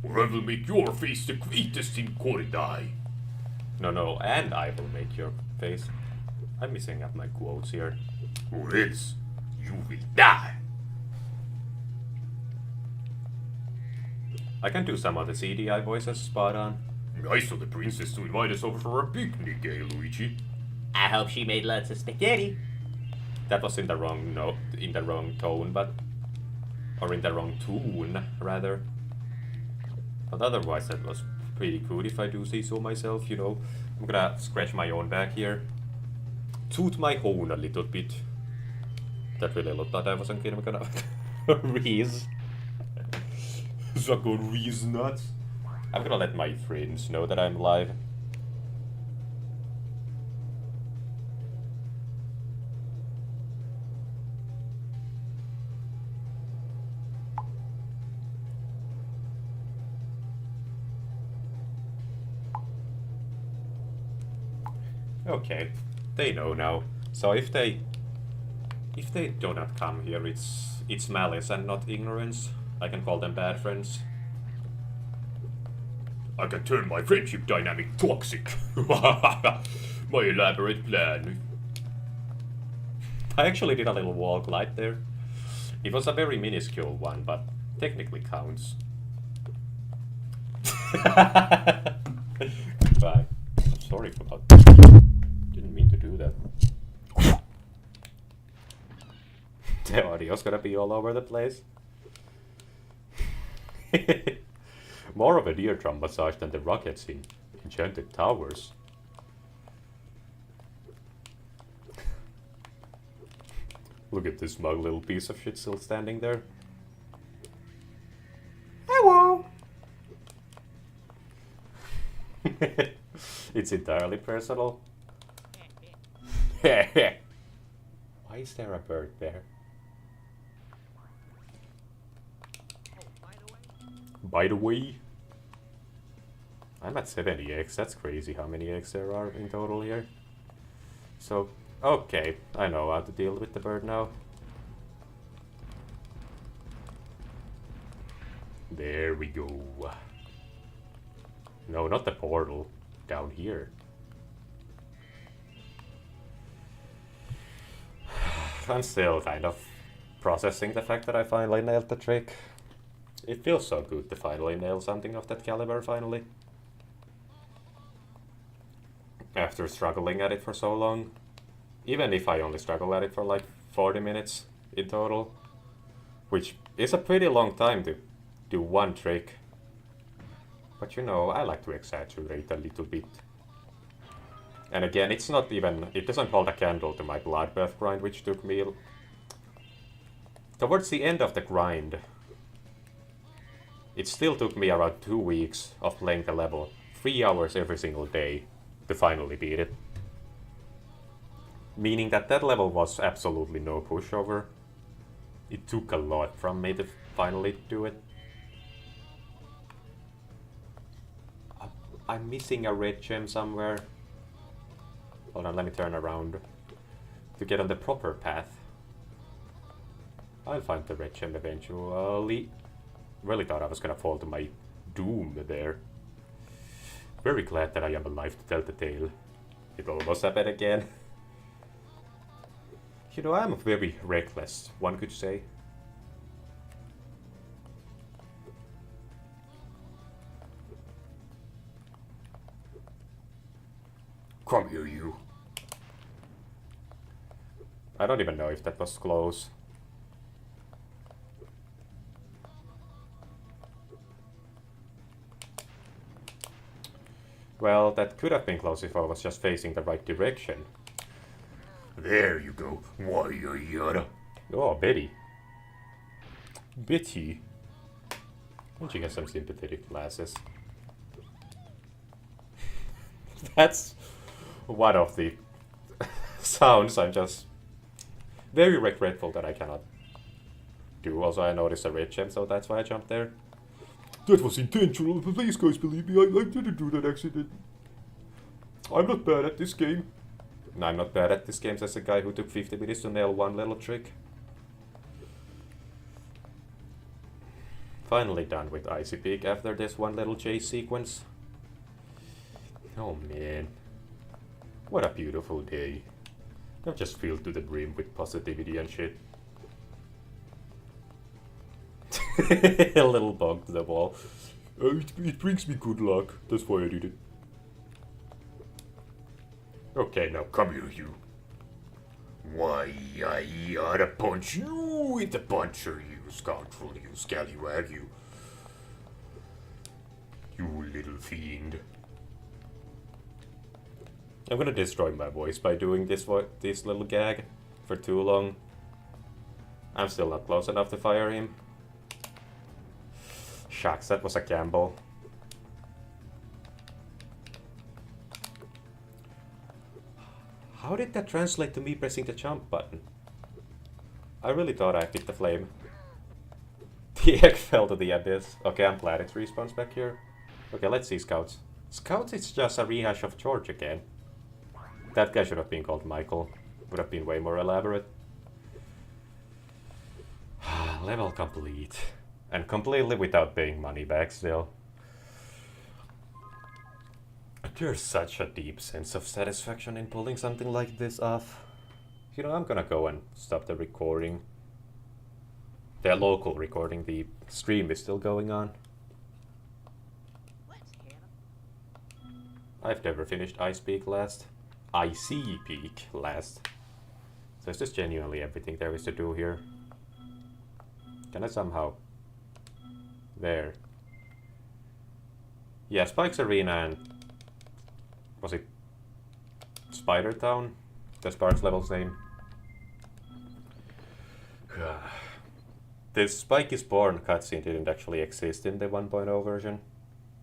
or I will make your face the greatest in Koridai. No, and I will make your face. I'm missing up my quotes here. Or else you will die. I can do some of the CDI voices spot on. I saw the princess to invite us over for a picnic, eh, Luigi? I hope she made lots of spaghetti. That was in the wrong note, in the wrong tone, but... Or in the wrong tune, rather. But otherwise that was pretty good if I do say so myself, you know. I'm gonna scratch my own back here. Toot my horn a little bit. That really looked like I wasn't gonna Reese. Suck on Reese nuts. I'm gonna let my friends know that I'm live. Okay, they know now. So if they do not come here, it's malice and not ignorance. I can call them bad friends. I can turn my friendship dynamic toxic. My elaborate plan. I actually did a little wall glide there. It was a very minuscule one, but technically counts. Goodbye. I'm sorry for that. Didn't mean to do that. The audio's gonna be all over the place. More of an eardrum massage than the rockets in Enchanted Towers. Look at this smug little piece of shit still standing there. Hello! It's entirely personal. Why is there a bird there? By the way, I'm at 70 eggs. That's crazy how many eggs there are in total here. So, okay, I know how to deal with the bird now. There we go. No, not the portal. Down here. I'm still kind of processing the fact that I finally nailed the trick. It feels so good to finally nail something of that caliber, finally. After struggling at it for so long. Even if I only struggle at it for like 40 minutes in total. Which is a pretty long time to do one trick. But you know, I like to exaggerate a little bit. And again, it's not even... It doesn't hold a candle to my bloodbath grind, which took me... Towards the end of the grind... It still took me around 2 weeks of playing the level, 3 hours every single day, to finally beat it. Meaning that that level was absolutely no pushover. It took a lot from me to finally do it. I'm missing a red gem somewhere. Hold on, let me turn around to get on the proper path. I'll find the red gem eventually. Really thought I was gonna fall to my doom there. Very glad that I am alive to tell the tale. It almost happened again. You know, I'm very reckless, one could say. Come here, you. I don't even know if that was close. Well, that could have been close if I was just facing the right direction. There you go. Why, yada. Oh, Betty. Betty. Don't you get some sympathetic glasses? That's one of the sounds I'm just very regretful that I cannot do. Also, I noticed a red gem, so that's why I jumped there. That was intentional. Please, guys, believe me. I didn't do that accident. I'm not bad at this game. No, I'm not bad at this game, says a guy who took 50 minutes to nail one little trick. Finally done with Icy Peak after this one little chase sequence. Oh man. What a beautiful day. I'm just filled to the brim with positivity and shit. A little bug to the wall. It brings me good luck. That's why I did it. Okay, now Come here, you. Why, I ought to punch you in the puncher, you scoundrel, you scallywag, you. You little fiend. I'm gonna destroy my voice by doing this little gag for too long. I'm still not close enough to fire him. Shucks, that was a gamble. How did that translate to me pressing the jump button? I really thought I hit the flame. The egg fell to the abyss. Okay, I'm glad it respawns back here. Okay, let's see Scouts. Scouts is just a rehash of George again. That guy should have been called Michael. Would have been way more elaborate. Level complete. And completely without paying money back still. There's such a deep sense of satisfaction in pulling something like this off. You know, I'm gonna go and stop the recording. The local recording, the stream is still going on. I've never finished Icy Peak last. Icy Peak last. So it's just genuinely everything there is to do here. Can I somehow... There. Yeah, Spike's Arena and... Was it Spider Town? The Sparks level's name. This Spike is Born cutscene didn't actually exist in the 1.0 version.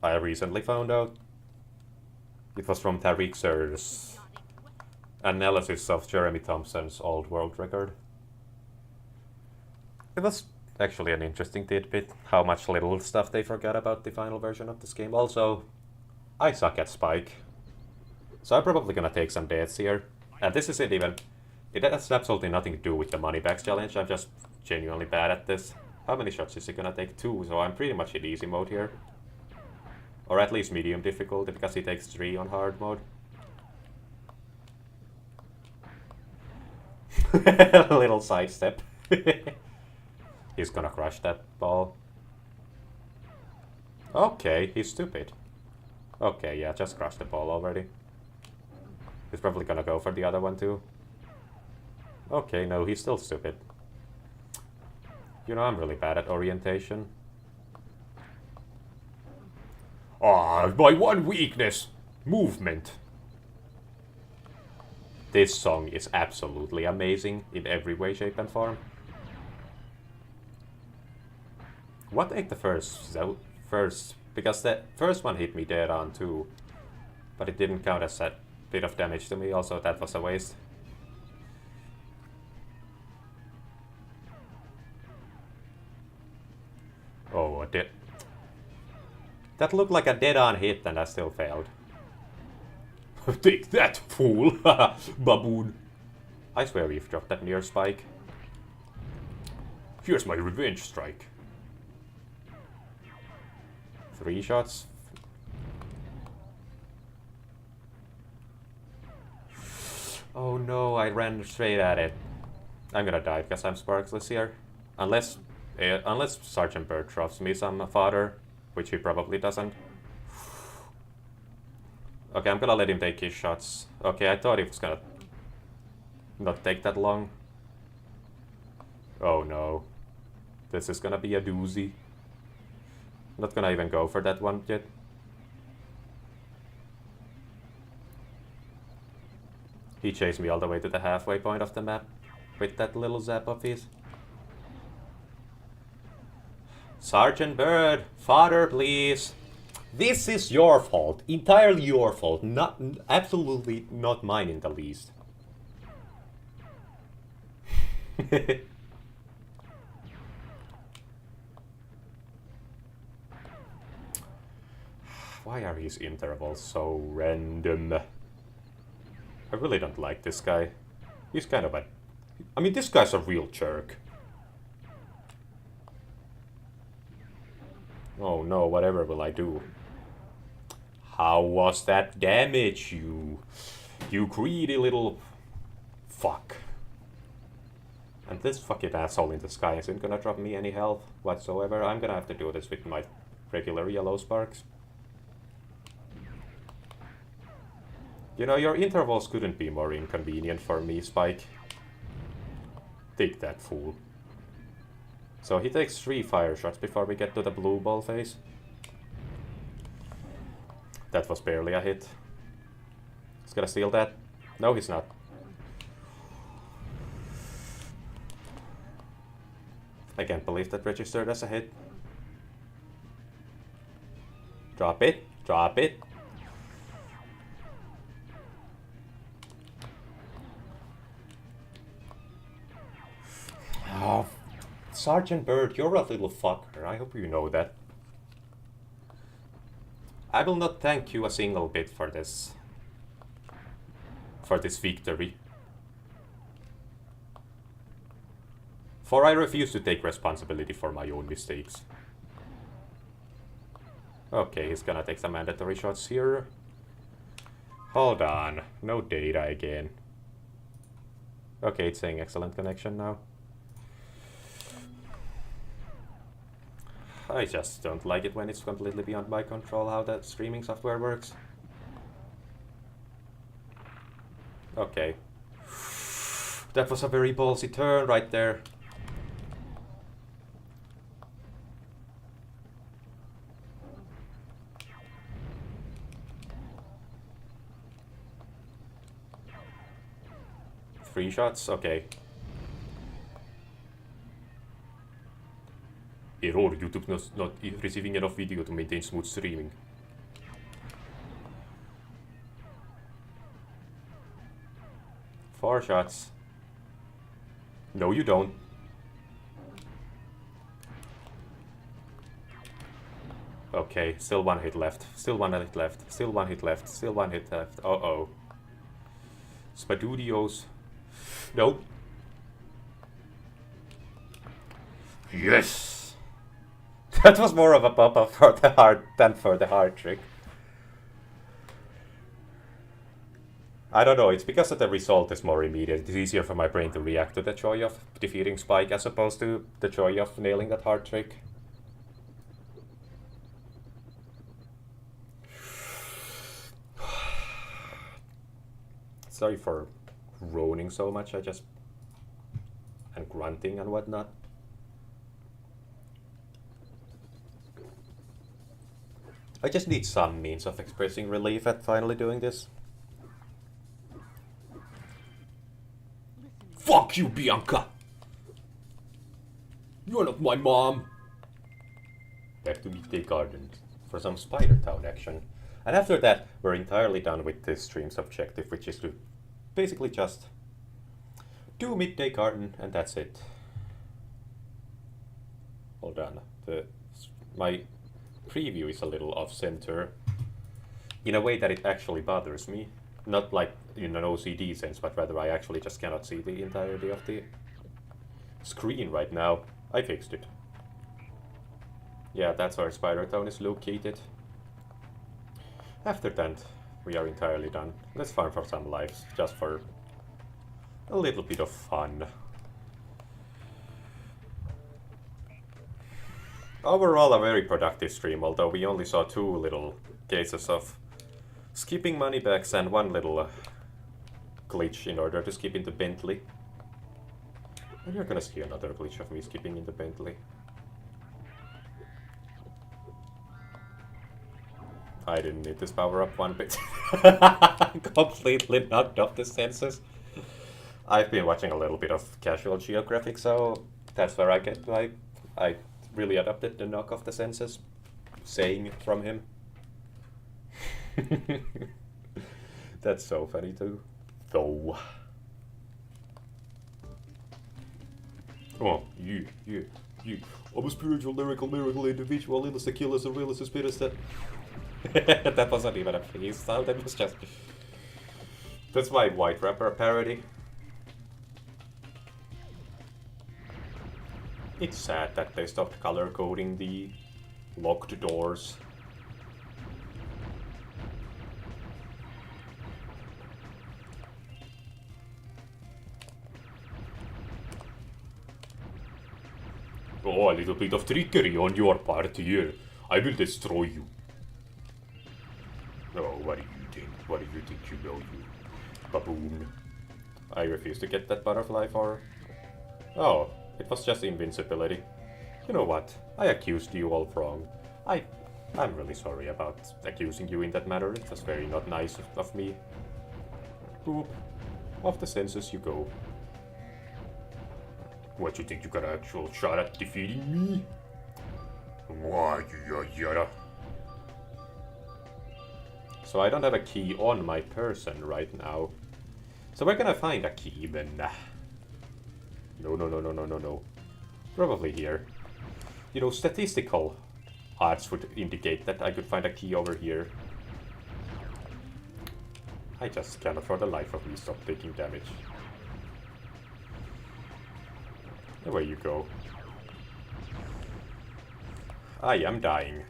I recently found out. It was from Tariq Sir's analysis of Jeremy Thompson's old world record. It was actually an interesting tidbit, how much little stuff they forgot about the final version of this game. Also, I suck at Spike. So I'm probably gonna take some deaths here. And this isn't even... It has absolutely nothing to do with the Moneybags challenge, I'm just genuinely bad at this. How many shots is it gonna take? 2, so I'm pretty much in easy mode here. Or at least medium difficulty, because he takes 3 on hard mode. A little sidestep. He's gonna crush that ball. Okay, he's stupid. Okay, yeah, just crush the ball already. He's probably gonna go for the other one too. Okay, no, he's still stupid. You know, I'm really bad at orientation. Ah, my one weakness. Movement. This song is absolutely amazing in every way, shape and form. What ate the first? Because the first one hit me dead on too. But it didn't count as a bit of damage to me, also that was a waste. Oh, that looked like a dead-on hit and I still failed. Take that, fool! Baboon. I swear we've dropped that near Spike. Here's my revenge strike. 3 shots. Oh no, I ran straight at it. I'm gonna die because I'm sparkless here. Unless Sergeant Bird drops me some fodder, which he probably doesn't. Okay, I'm gonna let him take his shots. Okay, I thought it was gonna not take that long. Oh no. This is gonna be a doozy. Not gonna even go for that one yet. He chased me all the way to the halfway point of the map with that little zap of his. Sergeant Bird, fodder please. This is your fault. Entirely your fault. Not absolutely not mine in the least. Why are his intervals so random? I really don't like this guy. He's kind of a... I mean, this guy's a real jerk. Oh no, whatever will I do? How was that damage, you greedy little fuck? And this fucking asshole in the sky isn't gonna drop me any health whatsoever. I'm gonna have to do this with my regular yellow sparks. You know, your intervals couldn't be more inconvenient for me, Spike. Take that, fool. So he takes 3 fire shots before we get to the blue ball phase. That was barely a hit. He's gonna steal that. No, he's not. I can't believe that registered as a hit. Drop it. Drop it. Oh, Sergeant Bird, you're a little fucker. I hope you know that. I will not thank you a single bit for this. For this victory. For I refuse to take responsibility for my own mistakes. Okay, he's gonna take some mandatory shots here. Hold on. No data again. Okay, it's saying excellent connection now. I just don't like it when it's completely beyond my control how that streaming software works. Okay. That was a very ballsy turn right there. Three shots? Okay. Error, YouTube not receiving enough video to maintain smooth streaming. Four shots. No, you don't. Okay, still one hit left. Still one hit left. Still one hit left. Still one hit left. Uh-oh. Spadudios. Nope. Yes! That was more of a pop-up for the heart than for the heart trick. I don't know, it's because that the result is more immediate. It's easier for my brain to react to the joy of defeating Spike as opposed to the joy of nailing that heart trick. Sorry for groaning so much, and grunting and whatnot. I just need some means of expressing relief at finally doing this. Fuck you, Bianca! You're not my mom! Back to Midday Garden for some Spider Town action. And after that, we're entirely done with this stream's objective, which is to basically just do Midday Garden, and that's it. Hold on. My preview is a little off-center in a way that it actually bothers me. Not like in an OCD sense, but rather I actually just cannot see the entirety of the screen right now. I fixed it. Yeah, that's where Spider Town is located. After that, we are entirely done. Let's farm for some lives, just for a little bit of fun. Overall, a very productive stream, although we only saw 2 little cases of skipping Moneybags and 1 little glitch in order to skip into Bentley. And you're gonna see another glitch of me skipping into Bentley. I didn't need this power up one bit. Completely knocked off the senses. I've been watching a little bit of Casual Geographic, so that's where I get like I really adopted the knock off the senses saying from him. That's so funny too. Though. Oh, you. I'm a spiritual, lyrical, miracle individual, illness to kill as a real as a spirit that. That wasn't even a freeze sound, that was just. That's my White Rapper parody. It's sad that they stopped color coding the locked doors. Oh, a little bit of trickery on your part here. I will destroy you. Oh, what do you think? What do you think you know, you baboon? I refuse to get that butterfly for... Oh, it was just invincibility. You know what? I accused you all wrong. I'm really sorry about accusing you in that manner. It was very not nice of me. Boop. Off the census you go. What, you think you got an actual shot at defeating me? Why, yada. So I don't have a key on my person right now. So where can I find a key then? No. Probably here. You know, statistical odds would indicate that I could find a key over here. I just cannot for the life of me stop taking damage. Away you go. I am dying.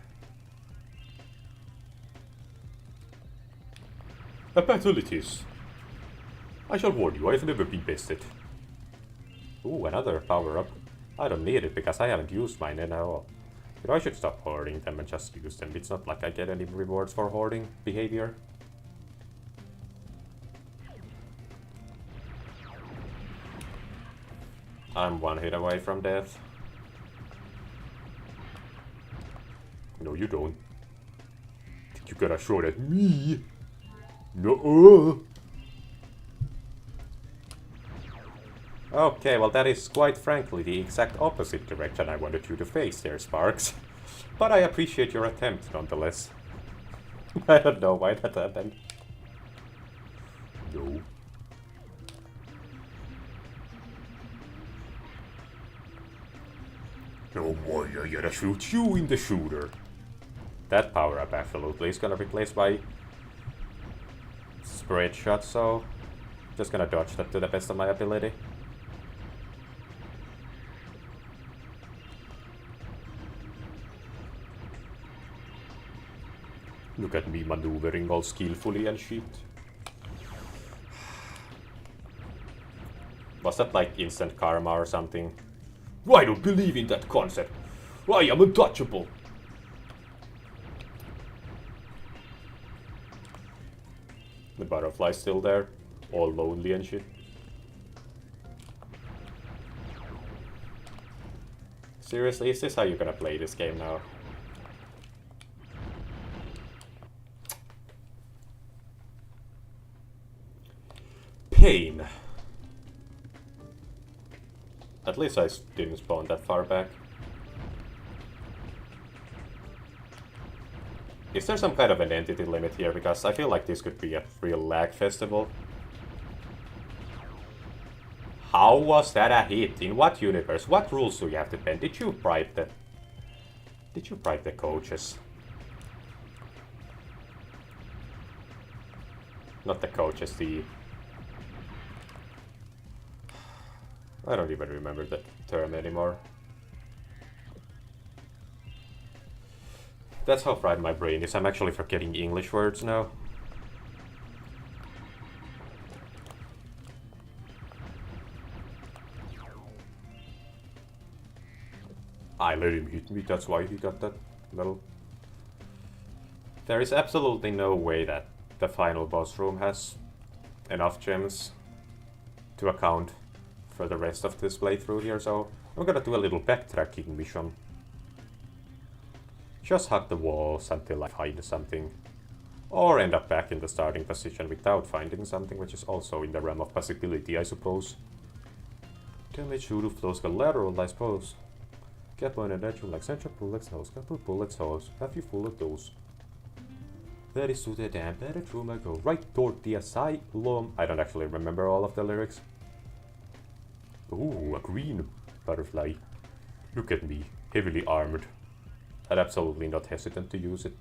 A battle it is. I shall warn you, I have never been bested. Ooh, another power-up. I don't need it because I haven't used mine at all. You know, I should stop hoarding them and just use them. It's not like I get any rewards for hoarding behavior. I'm 1 hit away from death. No, you don't. Think you got a shot at me? No. Okay, well that is quite frankly the exact opposite direction I wanted you to face there, Sparks. But I appreciate your attempt nonetheless. I don't know why that happened. No. No more, I gotta shoot you in the shooter. That power-up absolutely is gonna replace my spread shot, so just gonna dodge that to the best of my ability. Look at me maneuvering all skillfully and shit. Was that like instant karma or something? I don't believe in that concept. I am untouchable. The butterfly's still there, all lonely and shit. Seriously, is this how you're gonna play this game now? Pain. At least I didn't spawn that far back. Is there some kind of an entity limit here? Because I feel like this could be a real lag festival. How was that a hit? In what universe? What rules do you have to bend? Did you bribe the coaches? Not the coaches, the... I don't even remember the term anymore. That's how fried my brain is. I'm actually forgetting English words now. I let him hit me, that's why he got that medal. There is absolutely no way that the final boss room has enough gems to account for the rest of this playthrough here, so I'm gonna do a little backtracking mission. Just hug the walls until I find something. Or end up back in the starting position without finding something, which is also in the realm of possibility, I suppose. Damage should have flows collateral, I suppose. Get one and natural like central bullets holes, couple bullets holes. Have you full of those? That is to the damn better room I go. Right toward the asylum. I don't actually remember all of the lyrics. Ooh, a green butterfly. Look at me, heavily armored. I'm absolutely not hesitant to use it.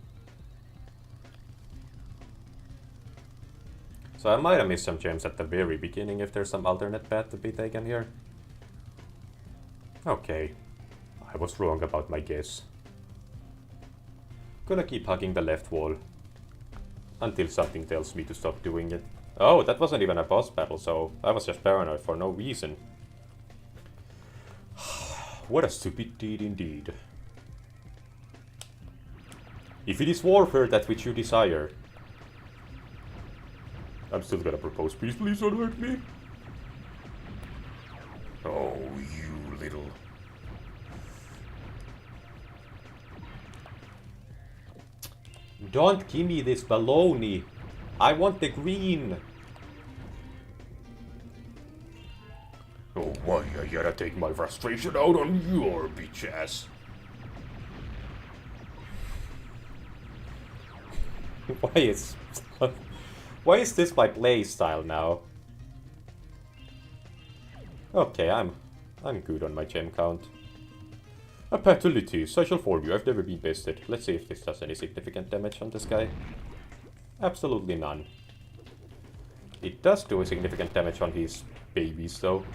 So I might have missed some gems at the very beginning if there's some alternate path to be taken here. Okay, I was wrong about my guess. Gonna keep hugging the left wall until something tells me to stop doing it. Oh, that wasn't even a boss battle, so I was just paranoid for no reason. What a stupid deed indeed. If it is warfare that which you desire, I'm still gonna propose peace, please don't hurt me. Oh, you little... Don't give me this baloney. I want the green. Oh, why I gotta take my frustration out on your bitch ass? Why is this my play style now? Okay, I'm good on my gem count. A fatalities. I shall form you. I've never been bested. Let's see if this does any significant damage on this guy. Absolutely none. It does do a significant damage on these babies, though.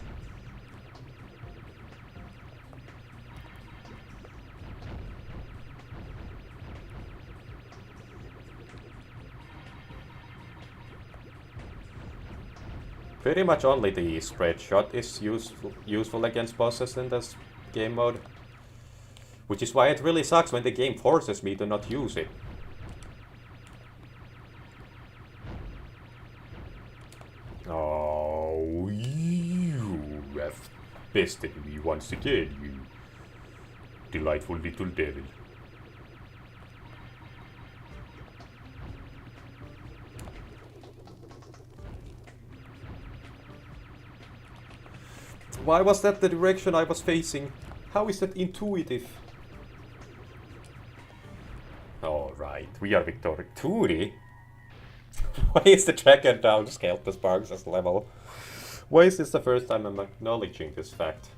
Pretty much only the spread shot is useful against bosses in this game mode. Which is why it really sucks when the game forces me to not use it. Oh, you have bested me once again, you delightful little devil. Why was that the direction I was facing? How is that intuitive? Alright, we are victorious. Turi? Why is the dragon downscaled to Sparks' level? Why is this the first time I'm acknowledging this fact?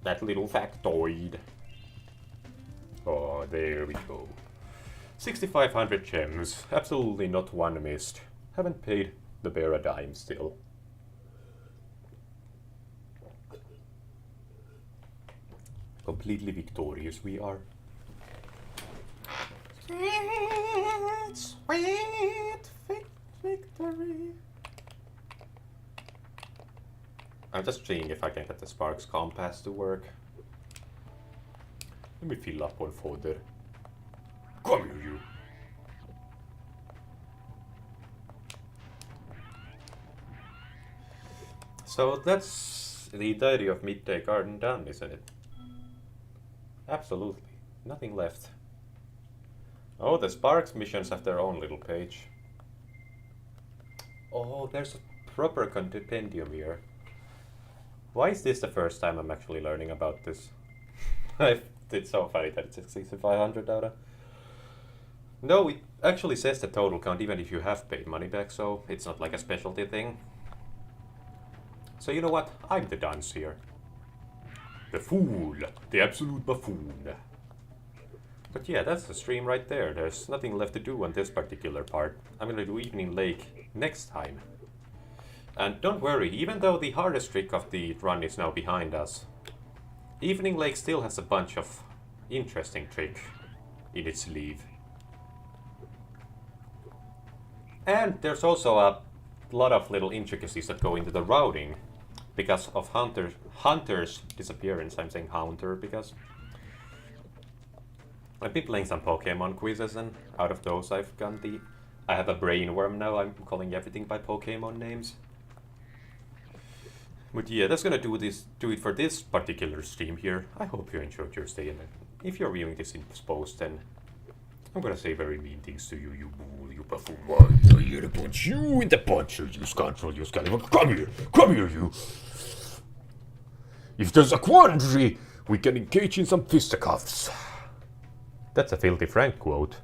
That little factoid. Oh, there we go. 6,500 gems. Absolutely not one missed. Haven't paid the bear a dime still. Completely victorious we are. Sweet victory. I'm just seeing if I can get the Sparks compass to work. Let me fill up on fodder. Come here, you. So that's the entirety of Midday Garden done, isn't it? Absolutely. Nothing left. Oh, the Sparks missions have their own little page. Oh, there's a proper compendium here. Why is this the first time I'm actually learning about this? It's so funny that it's 6,500 data. No, it actually says the total count even if you have paid money back, so it's not like a specialty thing. So you know what? I'm the dunce here. The fool. The absolute buffoon. But yeah, that's the stream right there. There's nothing left to do on this particular part. I'm gonna do Evening Lake next time. And don't worry, even though the hardest trick of the run is now behind us, Evening Lake still has a bunch of interesting tricks in its sleeve. And there's also a lot of little intricacies that go into the routing because of Hunter's disappearance. I'm saying Hunter because I've been playing some Pokemon quizzes, and out of those I have a brain worm now. I'm calling everything by Pokemon names. But yeah, that's gonna do it for this particular stream here. I hope you enjoyed your stay, and if you're viewing this in post, then I'm gonna say very mean things to you, you fool, you buffoon. Why, I here to punch you in the puncher, you scoundrel, you scallywag. Come here, you. If there's a quandary, we can engage in some fisticuffs. That's a Filthy Frank quote.